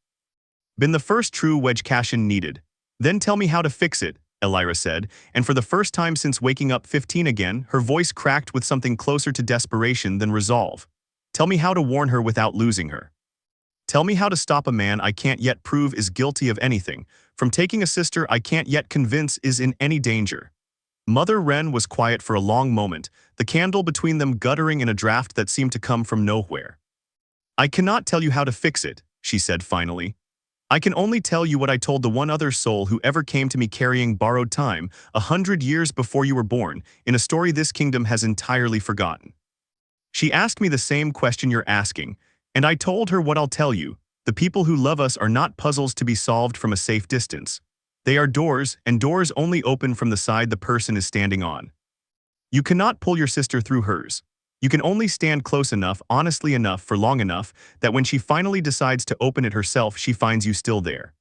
been the first true wedge Cassian needed. Then tell me how to fix it, Elyra said, and for the first time since waking up 15 again, her voice cracked with something closer to desperation than resolve. Tell me how to warn her without losing her. Tell me how to stop a man I can't yet prove is guilty of anything, from taking a sister I can't yet convince is in any danger. Mother Wren was quiet for a long moment, the candle between them guttering in a draft that seemed to come from nowhere. I cannot tell you how to fix it, she said finally. I can only tell you what I told the one other soul who ever came to me carrying borrowed time, 100 years before you were born, in a story this kingdom has entirely forgotten. She asked me the same question you're asking, and I told her what I'll tell you. The people who love us are not puzzles to be solved from a safe distance. They are doors, and doors only open from the side the person is standing on. You cannot pull your sister through hers. You can only stand close enough, honestly enough, for long enough, that when she finally decides to open it herself, she finds you still there.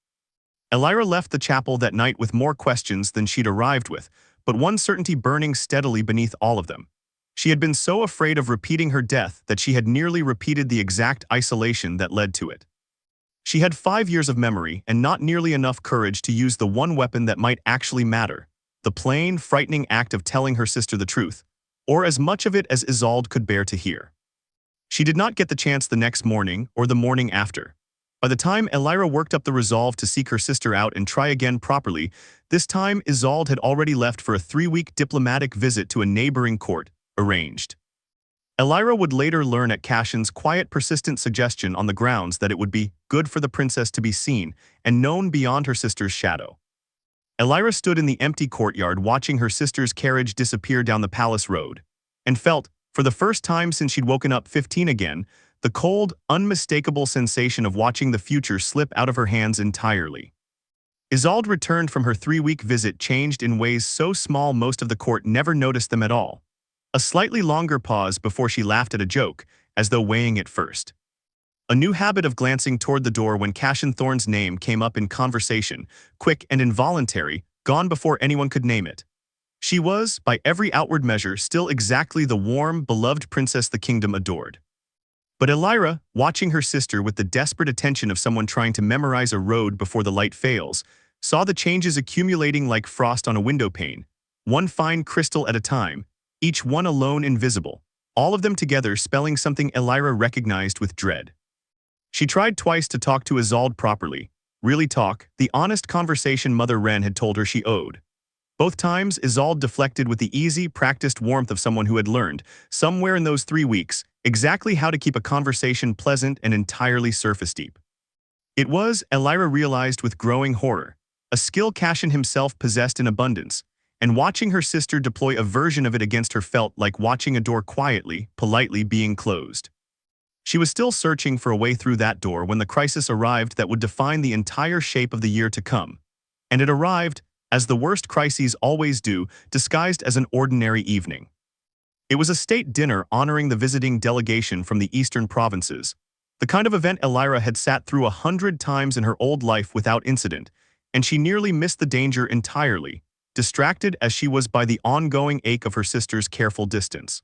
Elyra left the chapel that night with more questions than she'd arrived with, but one certainty burning steadily beneath all of them. She had been so afraid of repeating her death that she had nearly repeated the exact isolation that led to it. She had 5 years of memory and not nearly enough courage to use the one weapon that might actually matter, the plain, frightening act of telling her sister the truth, or as much of it as Isolde could bear to hear. She did not get the chance the next morning or the morning after. By the time Elyra worked up the resolve to seek her sister out and try again properly, this time Isolde had already left for a 3-week diplomatic visit to a neighboring court, arranged. Elyra would later learn at Cassian's quiet, persistent suggestion on the grounds that it would be good for the princess to be seen and known beyond her sister's shadow. Elyra stood in the empty courtyard watching her sister's carriage disappear down the palace road, and felt, for the first time since she'd woken up 15 again, the cold, unmistakable sensation of watching the future slip out of her hands entirely. Isolde returned from her 3-week visit changed in ways so small most of the court never noticed them at all. A slightly longer pause before she laughed at a joke, as though weighing it first. A new habit of glancing toward the door when Cassian Thorne's name came up in conversation, quick and involuntary, gone before anyone could name it. She was, by every outward measure, still exactly the warm, beloved princess the kingdom adored. But Elyra, watching her sister with the desperate attention of someone trying to memorize a road before the light fails, saw the changes accumulating like frost on a window pane, one fine crystal at a time, each one alone invisible, all of them together spelling something Elyra recognized with dread. She tried twice to talk to Isolde properly, really talk, the honest conversation Mother Wren had told her she owed. Both times, Isolde deflected with the easy, practiced warmth of someone who had learned, somewhere in those 3 weeks, exactly how to keep a conversation pleasant and entirely surface-deep. It was, Elyra realized with growing horror, a skill Cassian himself possessed in abundance, and watching her sister deploy a version of it against her felt like watching a door quietly, politely being closed. She was still searching for a way through that door when the crisis arrived that would define the entire shape of the year to come. And it arrived, as the worst crises always do, disguised as an ordinary evening. It was a state dinner honoring the visiting delegation from the eastern provinces, the kind of event Elyra had sat through 100 times in her old life without incident, and she nearly missed the danger entirely, distracted as she was by the ongoing ache of her sister's careful distance.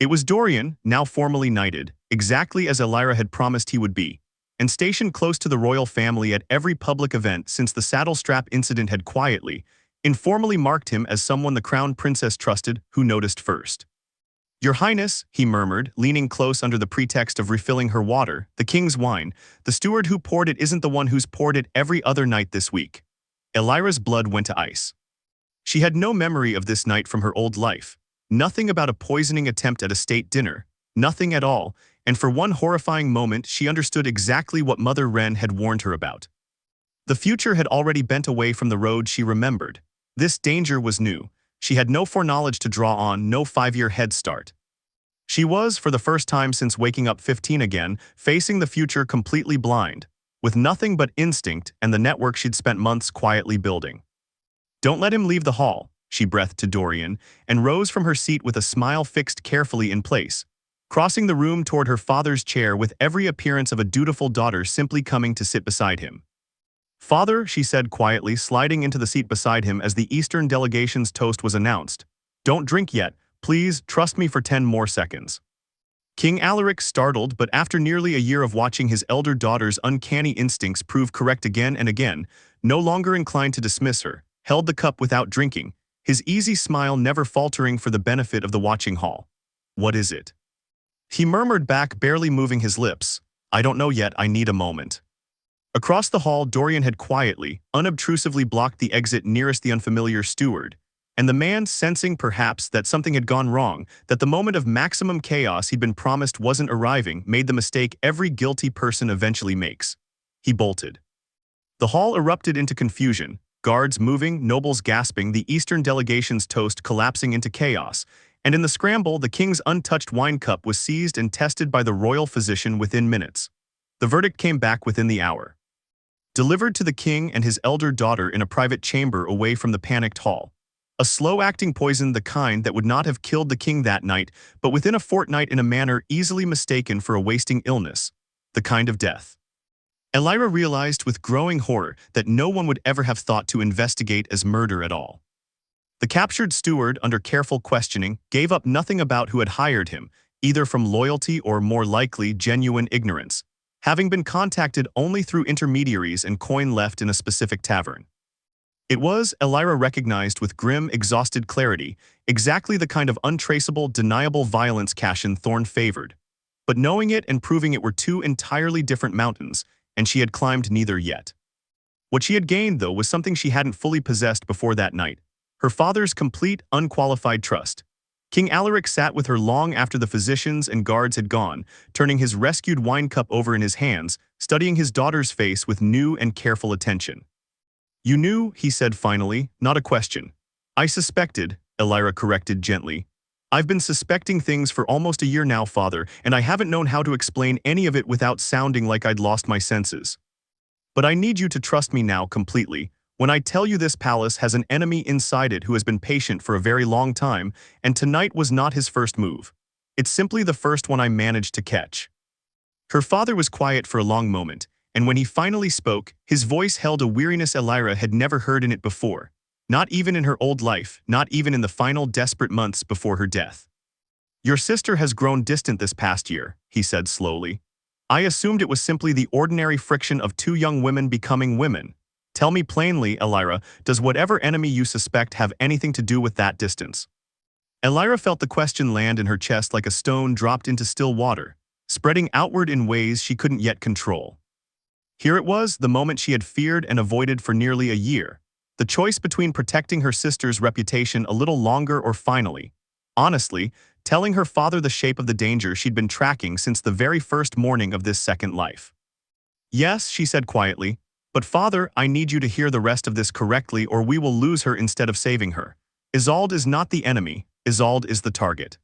It was Dorian, now formally knighted, exactly as Elyra had promised he would be, and stationed close to the royal family at every public event since the saddle strap incident had quietly, informally marked him as someone the crown princess trusted who noticed first. "Your Highness," he murmured, leaning close under the pretext of refilling her water, "the king's wine. The steward who poured it isn't the one who's poured it every other night this week." Elyra's blood went to ice. She had no memory of this night from her old life. Nothing about a poisoning attempt at a state dinner. Nothing at all, and for one horrifying moment she understood exactly what Mother Wren had warned her about. The future had already bent away from the road she remembered. This danger was new. She had no foreknowledge to draw on, no 5-year head start. She was, for the first time since waking up 15 again, facing the future completely blind, with nothing but instinct and the network she'd spent months quietly building. "Don't let him leave the hall," she breathed to Dorian, and rose from her seat with a smile fixed carefully in place, crossing the room toward her father's chair with every appearance of a dutiful daughter simply coming to sit beside him. "Father," she said quietly, sliding into the seat beside him as the Eastern delegation's toast was announced, "don't drink yet, please, trust me for 10 more seconds." King Alaric, startled, but after nearly a year of watching his elder daughter's uncanny instincts prove correct again and again, no longer inclined to dismiss her, held the cup without drinking, his easy smile never faltering for the benefit of the watching hall. "What is it?" He murmured back, barely moving his lips. "I don't know yet, I need a moment." Across the hall, Dorian had quietly, unobtrusively blocked the exit nearest the unfamiliar steward, and the man, sensing perhaps that something had gone wrong, that the moment of maximum chaos he'd been promised wasn't arriving, made the mistake every guilty person eventually makes. He bolted. The hall erupted into confusion, guards moving, nobles gasping, the Eastern delegation's toast collapsing into chaos, and in the scramble, the king's untouched wine cup was seized and tested by the royal physician within minutes. The verdict came back within the hour. Delivered to the king and his elder daughter in a private chamber away from the panicked hall. A slow-acting poison, the kind that would not have killed the king that night, but within a fortnight in a manner easily mistaken for a wasting illness. The kind of death. Elyra realized with growing horror that no one would ever have thought to investigate as murder at all. The captured steward, under careful questioning, gave up nothing about who had hired him, either from loyalty or, more likely, genuine ignorance, having been contacted only through intermediaries and coin left in a specific tavern. It was, Elyra recognized with grim, exhausted clarity, exactly the kind of untraceable, deniable violence Cassian Thorne favored. But knowing it and proving it were two entirely different mountains, and she had climbed neither yet. What she had gained, though, was something she hadn't fully possessed before that night: her father's complete, unqualified trust. King Alaric sat with her long after the physicians and guards had gone, turning his rescued wine cup over in his hands, studying his daughter's face with new and careful attention. "You knew," he said finally, "not a question." "I suspected," Elyra corrected gently. "I've been suspecting things for almost a year now, father, and I haven't known how to explain any of it without sounding like I'd lost my senses. But I need you to trust me now completely. When I tell you this palace has an enemy inside it who has been patient for a very long time, and tonight was not his first move. It's simply the first one I managed to catch." Her father was quiet for a long moment, and when he finally spoke, his voice held a weariness Elyra had never heard in it before, not even in her old life, not even in the final desperate months before her death. "Your sister has grown distant this past year," he said slowly. "I assumed it was simply the ordinary friction of two young women becoming women. Tell me plainly, Elyra, does whatever enemy you suspect have anything to do with that distance?" Elyra felt the question land in her chest like a stone dropped into still water, spreading outward in ways she couldn't yet control. Here it was, the moment she had feared and avoided for nearly a year. The choice between protecting her sister's reputation a little longer or finally, honestly, telling her father the shape of the danger she'd been tracking since the very first morning of this second life. "Yes," she said quietly, "but father, I need you to hear the rest of this correctly or we will lose her instead of saving her. Isolde is not the enemy, Isolde is the target."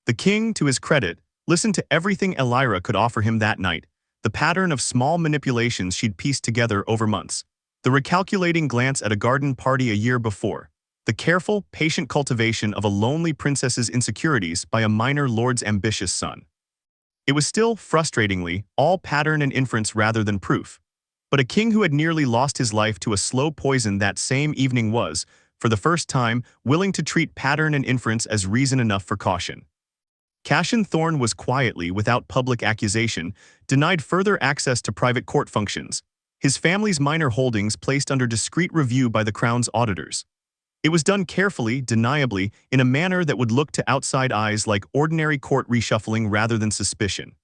The king, to his credit, Listen to everything Elyra could offer him that night, the pattern of small manipulations she'd pieced together over months, the recalculating glance at a garden party a year before, the careful, patient cultivation of a lonely princess's insecurities by a minor lord's ambitious son. It was still, frustratingly, all pattern and inference rather than proof. But a king who had nearly lost his life to a slow poison that same evening was, for the first time, willing to treat pattern and inference as reason enough for caution. Cassian Thorne was quietly, without public accusation, denied further access to private court functions, his family's minor holdings placed under discreet review by the Crown's auditors. It was done carefully, deniably, in a manner that would look to outside eyes like ordinary court reshuffling rather than suspicion.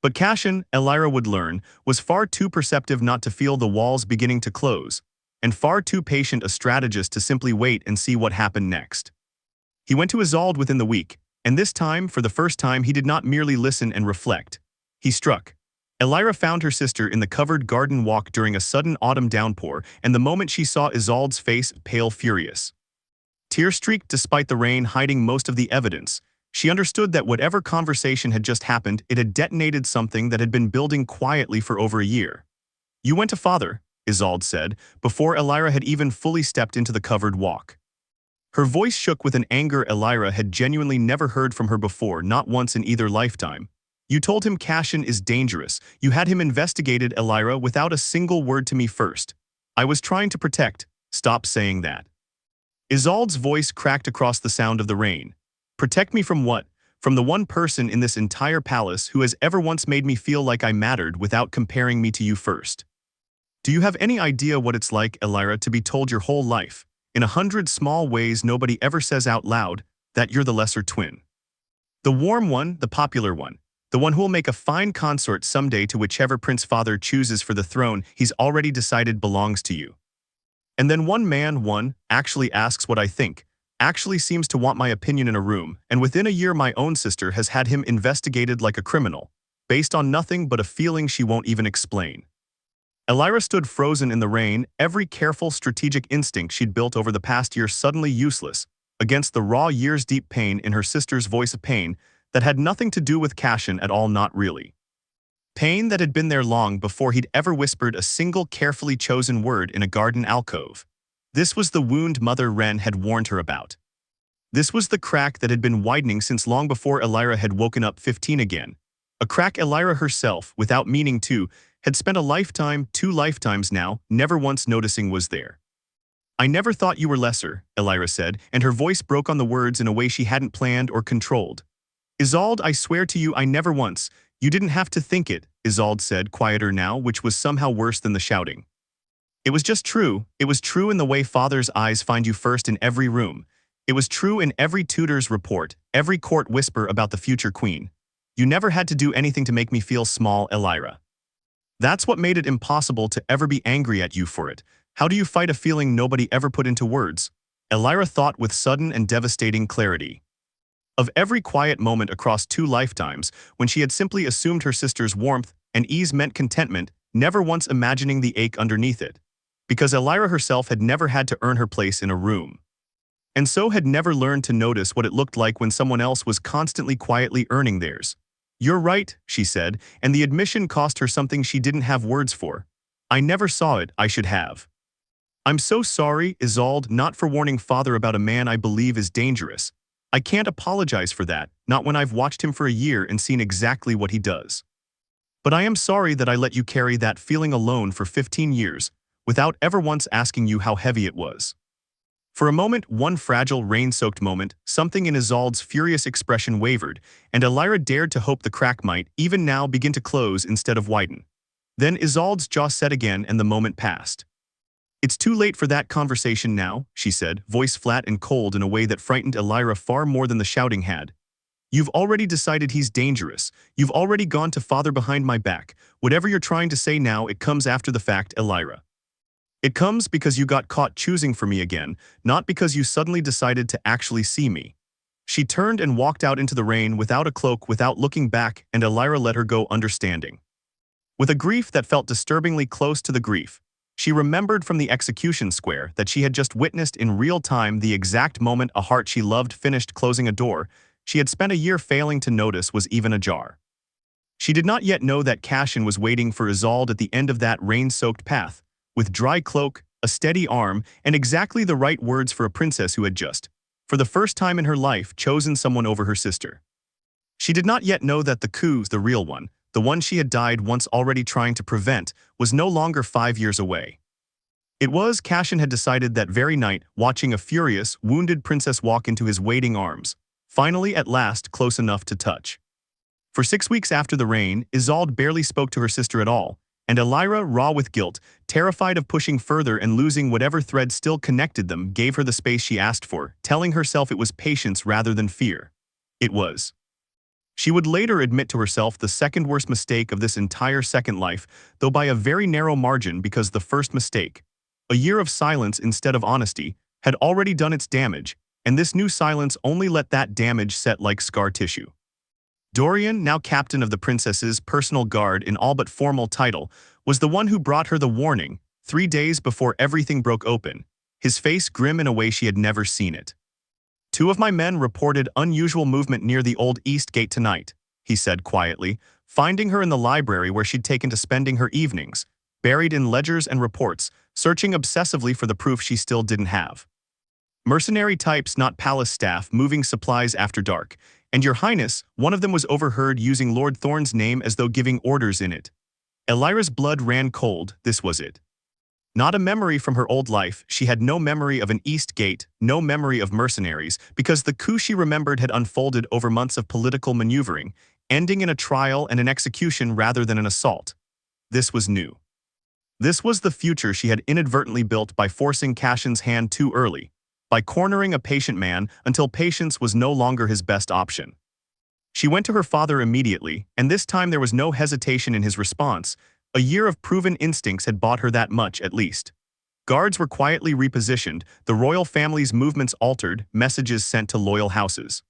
But Cassian, Elyra would learn, was far too perceptive not to feel the walls beginning to close, and far too patient a strategist to simply wait and see what happened next. He went to Isolde within the week, and this time, for the first time, he did not merely listen and reflect. He struck. Elyra found her sister in the covered garden walk during a sudden autumn downpour, and the moment she saw Isolde's face, pale furious, tear-streaked despite the rain hiding most of the evidence, she understood that whatever conversation had just happened, it had detonated something that had been building quietly for over a year. "You went to father," Isolde said, before Elyra had even fully stepped into the covered walk. Her voice shook with an anger Elyra had genuinely never heard from her before, not once in either lifetime. "You told him Cassian is dangerous. You had him investigated, Elyra, without a single word to me first. I was trying to protect." "Stop saying that." Isolde's voice cracked across the sound of the rain. "Protect me from what? From the one person in this entire palace who has ever once made me feel like I mattered without comparing me to you first. Do you have any idea what it's like, Elyra, to be told your whole life, in 100 small ways nobody ever says out loud, that you're the lesser twin? The warm one, the popular one, the one who'll make a fine consort someday to whichever prince father chooses for the throne he's already decided belongs to you. And then one actually asks what I think, actually seems to want my opinion in a room, and within a year my own sister has had him investigated like a criminal, based on nothing but a feeling she won't even explain." Elyra stood frozen in the rain, every careful strategic instinct she'd built over the past year suddenly useless, against the raw years-deep pain in her sister's voice, of pain that had nothing to do with Cassian at all, not really. Pain that had been there long before he'd ever whispered a single carefully chosen word in a garden alcove. This was the wound Mother Wren had warned her about. This was the crack that had been widening since long before Elyra had woken up 15 again. A crack Elyra herself, without meaning to, had spent a lifetime, 2 lifetimes now, never once noticing was there. "I never thought you were lesser," Elyra said, and her voice broke on the words in a way she hadn't planned or controlled. "Isolde, I swear to you I never once—" "You didn't have to think it," Isolde said, quieter now, which was somehow worse than the shouting. "It was just true. It was true in the way father's eyes find you first in every room. It was true in every tutor's report, every court whisper about the future queen. You never had to do anything to make me feel small, Elyra. That's what made it impossible to ever be angry at you for it. How do you fight a feeling nobody ever put into words?" Elyra thought with sudden and devastating clarity. Of every quiet moment across 2 lifetimes, when she had simply assumed her sister's warmth and ease meant contentment, never once imagining the ache underneath it. Because Elyra herself had never had to earn her place in a room. And so had never learned to notice what it looked like when someone else was constantly quietly earning theirs. "You're right," she said, and the admission cost her something she didn't have words for. "I never saw it, I should have. I'm so sorry, Isolde, not for warning father about a man I believe is dangerous. I can't apologize for that, not when I've watched him for a year and seen exactly what he does. But I am sorry that I let you carry that feeling alone for 15 years, without ever once asking you how heavy it was." For a moment, one fragile, rain-soaked moment, something in Isolde's furious expression wavered, and Elyra dared to hope the crack might, even now, begin to close instead of widen. Then Isolde's jaw set again and the moment passed. "It's too late for that conversation now," she said, voice flat and cold in a way that frightened Elyra far more than the shouting had. "You've already decided he's dangerous. You've already gone to father behind my back. Whatever you're trying to say now, it comes after the fact, Elyra. It comes because you got caught choosing for me again, not because you suddenly decided to actually see me." She turned and walked out into the rain without a cloak, without looking back, and Elyra let her go, understanding. With a grief that felt disturbingly close to the grief, she remembered from the execution square that she had just witnessed in real time the exact moment a heart she loved finished closing a door, she had spent a year failing to notice was even ajar. She did not yet know that Cassian was waiting for Isolde at the end of that rain-soaked path, with dry cloak, a steady arm, and exactly the right words for a princess who had just, for the first time in her life, chosen someone over her sister. She did not yet know that the coup, the real one, the one she had died once already trying to prevent, was no longer 5 years away. It was, Cassian had decided that very night, watching a furious, wounded princess walk into his waiting arms, finally at last close enough to touch. For 6 weeks after the rain, Isolde barely spoke to her sister at all, and Elyra, raw with guilt, terrified of pushing further and losing whatever thread still connected them, gave her the space she asked for, telling herself it was patience rather than fear. It was. She would later admit to herself the second worst mistake of this entire second life, though by a very narrow margin, because the first mistake, a year of silence instead of honesty, had already done its damage, and this new silence only let that damage set like scar tissue. Dorian, now captain of the princess's personal guard in all but formal title, was the one who brought her the warning, 3 days before everything broke open, his face grim in a way she had never seen it. "2 of my men reported unusual movement near the old East Gate tonight," he said quietly, finding her in the library where she'd taken to spending her evenings, buried in ledgers and reports, searching obsessively for the proof she still didn't have. "Mercenary types, not palace staff, moving supplies after dark. And Your Highness, one of them was overheard using Lord Thorne's name as though giving orders in it." Elyra's blood ran cold. This was it. Not a memory from her old life, she had no memory of an East Gate, no memory of mercenaries, because the coup she remembered had unfolded over months of political maneuvering, ending in a trial and an execution rather than an assault. This was new. This was the future she had inadvertently built by forcing Cassian's hand too early, by cornering a patient man until patience was no longer his best option. She went to her father immediately, and this time there was no hesitation in his response. A year of proven instincts had bought her that much at least. Guards were quietly repositioned, the royal family's movements altered, messages sent to loyal houses.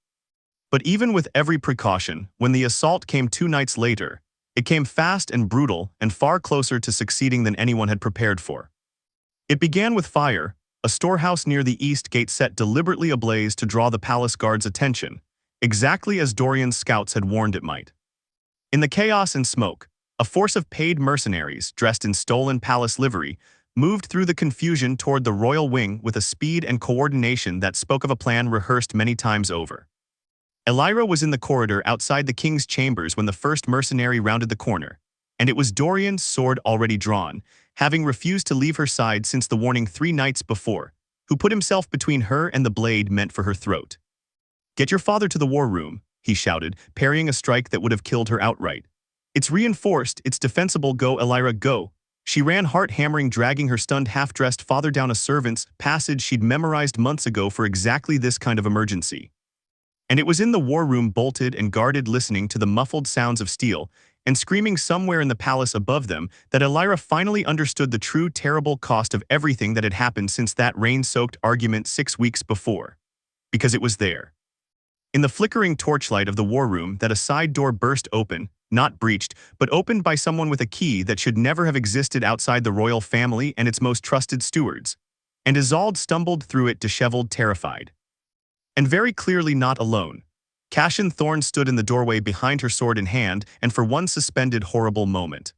But even with every precaution, when the assault came 2 nights later, it came fast and brutal and far closer to succeeding than anyone had prepared for. It began with fire, a storehouse near the East Gate set deliberately ablaze to draw the palace guards' attention, exactly as Dorian's scouts had warned it might. In the chaos and smoke, a force of paid mercenaries, dressed in stolen palace livery, moved through the confusion toward the royal wing with a speed and coordination that spoke of a plan rehearsed many times over. Elyra was in the corridor outside the king's chambers when the first mercenary rounded the corner, and it was Dorian's sword already drawn, having refused to leave her side since the warning 3 nights before, who put himself between her and the blade meant for her throat. "Get your father to the war room," he shouted, parrying a strike that would have killed her outright. "It's reinforced, it's defensible, go Elyra, go." She ran heart-hammering, dragging her stunned half-dressed father down a servant's passage she'd memorized months ago for exactly this kind of emergency. And it was in the war room, bolted and guarded, listening to the muffled sounds of steel and screaming somewhere in the palace above them, that Elyra finally understood the true terrible cost of everything that had happened since that rain-soaked argument 6 weeks before. Because it was there, in the flickering torchlight of the war room, that a side door burst open, not breached, but opened by someone with a key that should never have existed outside the royal family and its most trusted stewards. And Isolde stumbled through it, disheveled, terrified. And very clearly not alone. Cassian Thorne stood in the doorway behind her, sword in hand, and for one suspended horrible moment,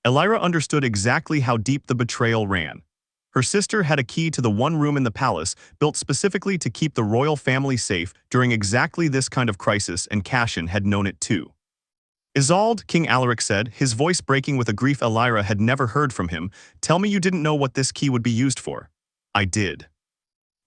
Elyra understood exactly how deep the betrayal ran. Her sister had a key to the one room in the palace built specifically to keep the royal family safe during exactly this kind of crisis, and Cassian had known it too. "Isolde," King Alaric said, his voice breaking with a grief Elyra had never heard from him, "tell me you didn't know what this key would be used for." "I did."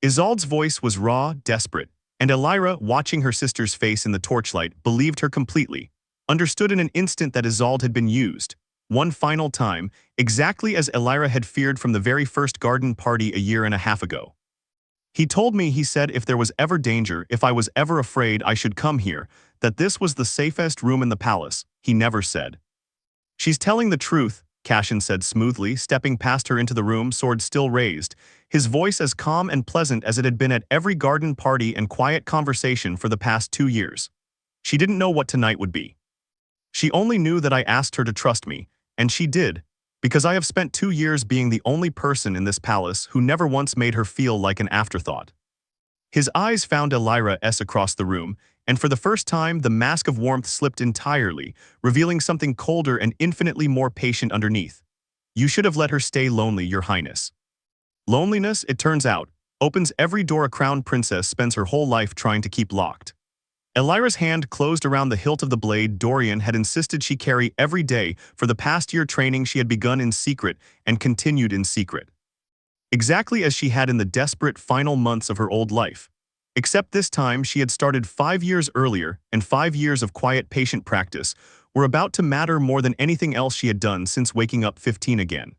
Isolde's voice was raw, desperate, and Elyra, watching her sister's face in the torchlight, believed her completely, understood in an instant that Isolde had been used, one final time, exactly as Elyra had feared from the very first garden party a year and a half ago. "He told me," he said, "if there was ever danger, if I was ever afraid, I should come here, that this was the safest room in the palace. He never said." "She's telling the truth," Cassian said smoothly, stepping past her into the room, sword still raised, his voice as calm and pleasant as it had been at every garden party and quiet conversation for the past 2 years. "She didn't know what tonight would be. She only knew that I asked her to trust me, and she did, because I have spent 2 years being the only person in this palace who never once made her feel like an afterthought." His eyes found Elyra's across the room, and for the first time, the mask of warmth slipped entirely, revealing something colder and infinitely more patient underneath. You should have let her stay lonely, Your Highness. Loneliness, it turns out, opens every door a crowned princess spends her whole life trying to keep locked. Elyra's hand closed around the hilt of the blade Dorian had insisted she carry every day for the past year, training she had begun in secret and continued in secret. Exactly as she had in the desperate final months of her old life. Except this time she had started 5 years earlier, and 5 years of quiet, patient practice were about to matter more than anything else she had done since waking up 15 again.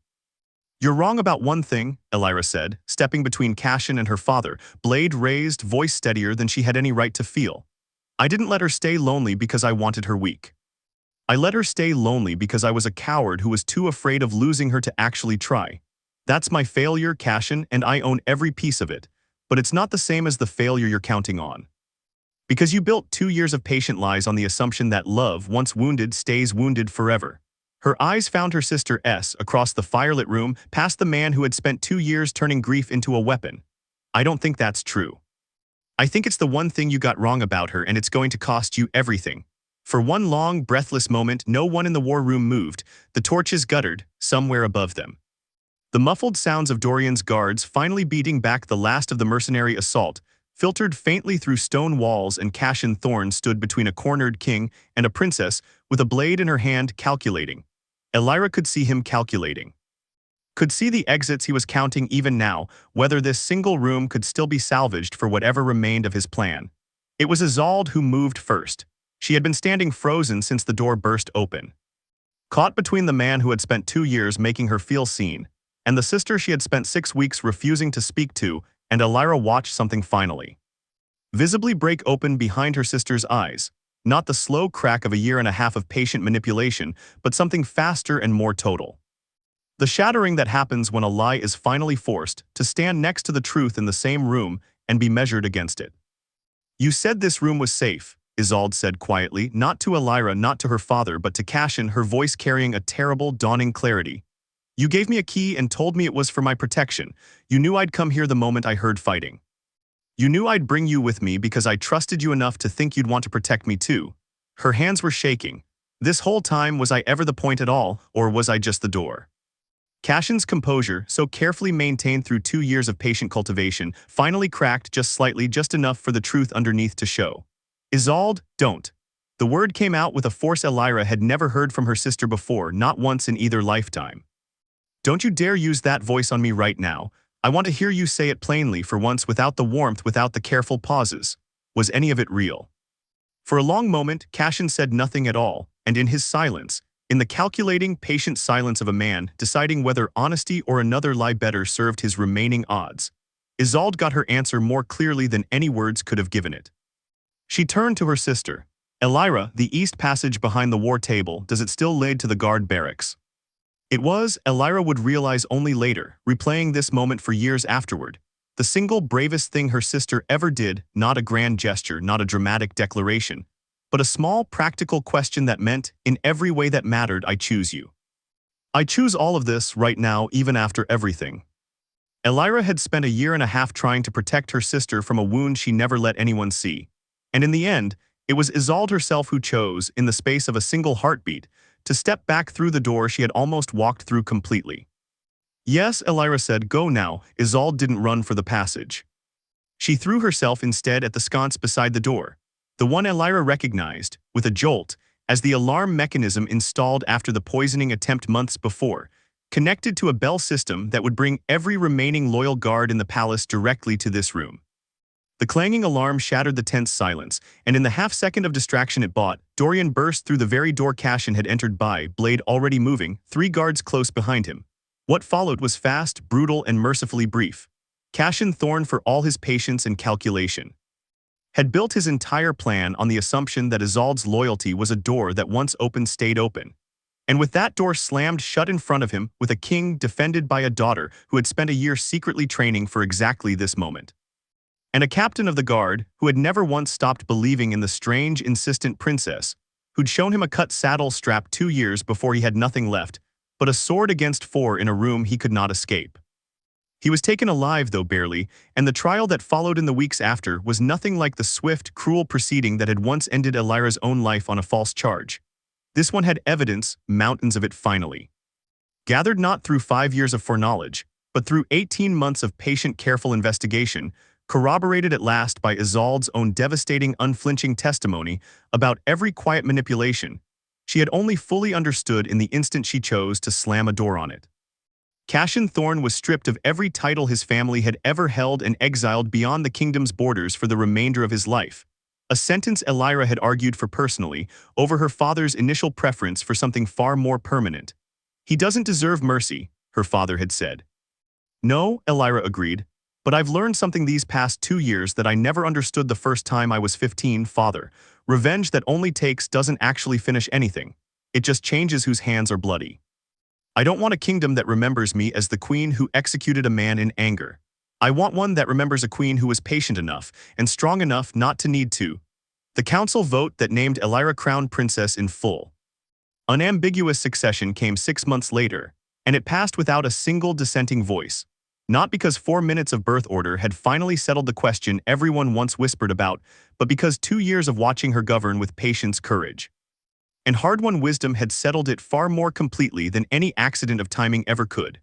You're wrong about one thing, Elyra said, stepping between Cassian and her father, blade raised, voice steadier than she had any right to feel. I didn't let her stay lonely because I wanted her weak. I let her stay lonely because I was a coward who was too afraid of losing her to actually try. That's my failure, Cassian, and I own every piece of it. But it's not the same as the failure you're counting on. Because you built 2 years of patient lies on the assumption that love, once wounded, stays wounded forever. Her eyes found her sister S across the firelit room, past the man who had spent 2 years turning grief into a weapon. I don't think that's true. I think it's the one thing you got wrong about her, and it's going to cost you everything. For one long, breathless moment, no one in the war room moved. The torches guttered, somewhere above them. The muffled sounds of Dorian's guards finally beating back the last of the mercenary assault filtered faintly through stone walls, and Cassian Thorne stood between a cornered king and a princess with a blade in her hand, calculating. Elyra could see him calculating. Could see the exits he was counting even now, whether this single room could still be salvaged for whatever remained of his plan. It was Isolde who moved first. She had been standing frozen since the door burst open. Caught between the man who had spent 2 years making her feel seen, and the sister she had spent 6 weeks refusing to speak to, and Elyra watched something finally visibly break open behind her sister's eyes. Not the slow crack of a year and a half of patient manipulation, but something faster and more total. The shattering that happens when a lie is finally forced to stand next to the truth in the same room and be measured against it. You said this room was safe, Isolde said quietly, not to Elyra, not to her father, but to Cassian, her voice carrying a terrible, dawning clarity. You gave me a key and told me it was for my protection. You knew I'd come here the moment I heard fighting. You knew I'd bring you with me because I trusted you enough to think you'd want to protect me too. Her hands were shaking. This whole time, was I ever the point at all, or was I just the door? Cassian's composure, so carefully maintained through 2 years of patient cultivation, finally cracked just slightly, just enough for the truth underneath to show. Isolde, don't. The word came out with a force Elyra had never heard from her sister before, not once in either lifetime. Don't you dare use that voice on me right now. I want to hear you say it plainly for once, without the warmth, without the careful pauses. Was any of it real? For a long moment, Cassian said nothing at all, and in his silence, in the calculating, patient silence of a man deciding whether honesty or another lie better served his remaining odds, Isolde got her answer more clearly than any words could have given it. She turned to her sister. Elyra, the east passage behind the war table, does it still lead to the guard barracks? It was, Elyra would realize only later, replaying this moment for years afterward, the single bravest thing her sister ever did, not a grand gesture, not a dramatic declaration, but a small, practical question that meant, in every way that mattered, I choose you. I choose all of this right now, even after everything. Elyra had spent a year and a half trying to protect her sister from a wound she never let anyone see. And in the end, it was Isolde herself who chose, in the space of a single heartbeat, to step back through the door she had almost walked through completely. Yes, Elyra said, go now. Isolde didn't run for the passage. She threw herself instead at the sconce beside the door, the one Elyra recognized, with a jolt, as the alarm mechanism installed after the poisoning attempt months before, connected to a bell system that would bring every remaining loyal guard in the palace directly to this room. The clanging alarm shattered the tense silence, and in the half-second of distraction it bought, Dorian burst through the very door Cassian had entered by, blade already moving, 3 guards close behind him. What followed was fast, brutal, and mercifully brief. Cassian Thorne, for all his patience and calculation, had built his entire plan on the assumption that Isolde's loyalty was a door that once open stayed open. And with that door slammed shut in front of him, with a king defended by a daughter who had spent a year secretly training for exactly this moment, and a captain of the guard who had never once stopped believing in the strange, insistent princess, who'd shown him a cut saddle strap 2 years before he had nothing left but a sword against 4 in a room he could not escape. He was taken alive, though barely, and the trial that followed in the weeks after was nothing like the swift, cruel proceeding that had once ended Elyra's own life on a false charge. This one had evidence, mountains of it finally. Gathered not through 5 years of foreknowledge, but through 18 months of patient, careful investigation, corroborated at last by Isolde's own devastating, unflinching testimony about every quiet manipulation she had only fully understood in the instant she chose to slam a door on it. Cassian Thorne was stripped of every title his family had ever held and exiled beyond the kingdom's borders for the remainder of his life, a sentence Elyra had argued for personally, over her father's initial preference for something far more permanent. "He doesn't deserve mercy," her father had said. "No," Elyra agreed, "but I've learned something these past 2 years that I never understood the first time I was 15, father. Revenge that only takes doesn't actually finish anything. It just changes whose hands are bloody. I don't want a kingdom that remembers me as the queen who executed a man in anger. I want one that remembers a queen who was patient enough and strong enough not to need to." The council vote that named Elyra crown princess in full, unambiguous succession came 6 months later, and it passed without a single dissenting voice. Not because 4 minutes of birth order had finally settled the question everyone once whispered about, but because 2 years of watching her govern with patience, courage, and hard-won wisdom had settled it far more completely than any accident of timing ever could.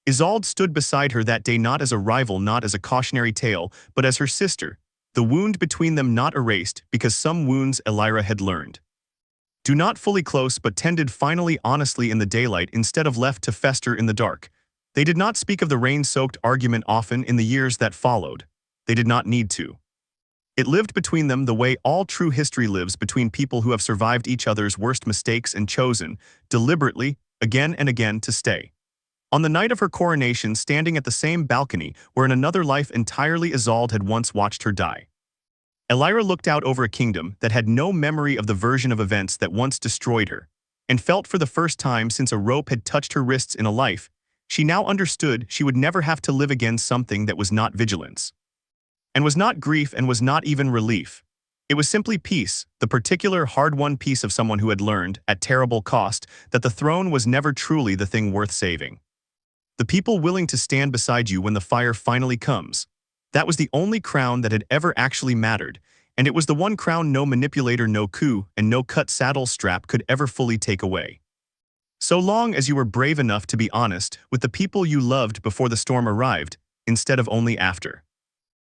Isolde stood beside her that day not as a rival, not as a cautionary tale, but as her sister, the wound between them not erased because some wounds Elyra had learned. Do not fully close but tended finally honestly in the daylight instead of left to fester in the dark. They did not speak of the rain-soaked argument often in the years that followed. They did not need to. It lived between them the way all true history lives between people who have survived each other's worst mistakes and chosen, deliberately, again and again, to stay. On the night of her coronation, standing at the same balcony where in another life entirely Isolde had once watched her die, Elyra looked out over a kingdom that had no memory of the version of events that once destroyed her, and felt for the first time since a rope had touched her wrists in a life, she now understood she would never have to live again something that was not vigilance, and was not grief, and was not even relief. It was simply peace, the particular hard-won peace of someone who had learned, at terrible cost, that the throne was never truly the thing worth saving. The people willing to stand beside you when the fire finally comes. That was the only crown that had ever actually mattered, and it was the one crown no manipulator, no coup, and no cut saddle strap could ever fully take away. So long as you were brave enough to be honest with the people you loved before the storm arrived, instead of only after.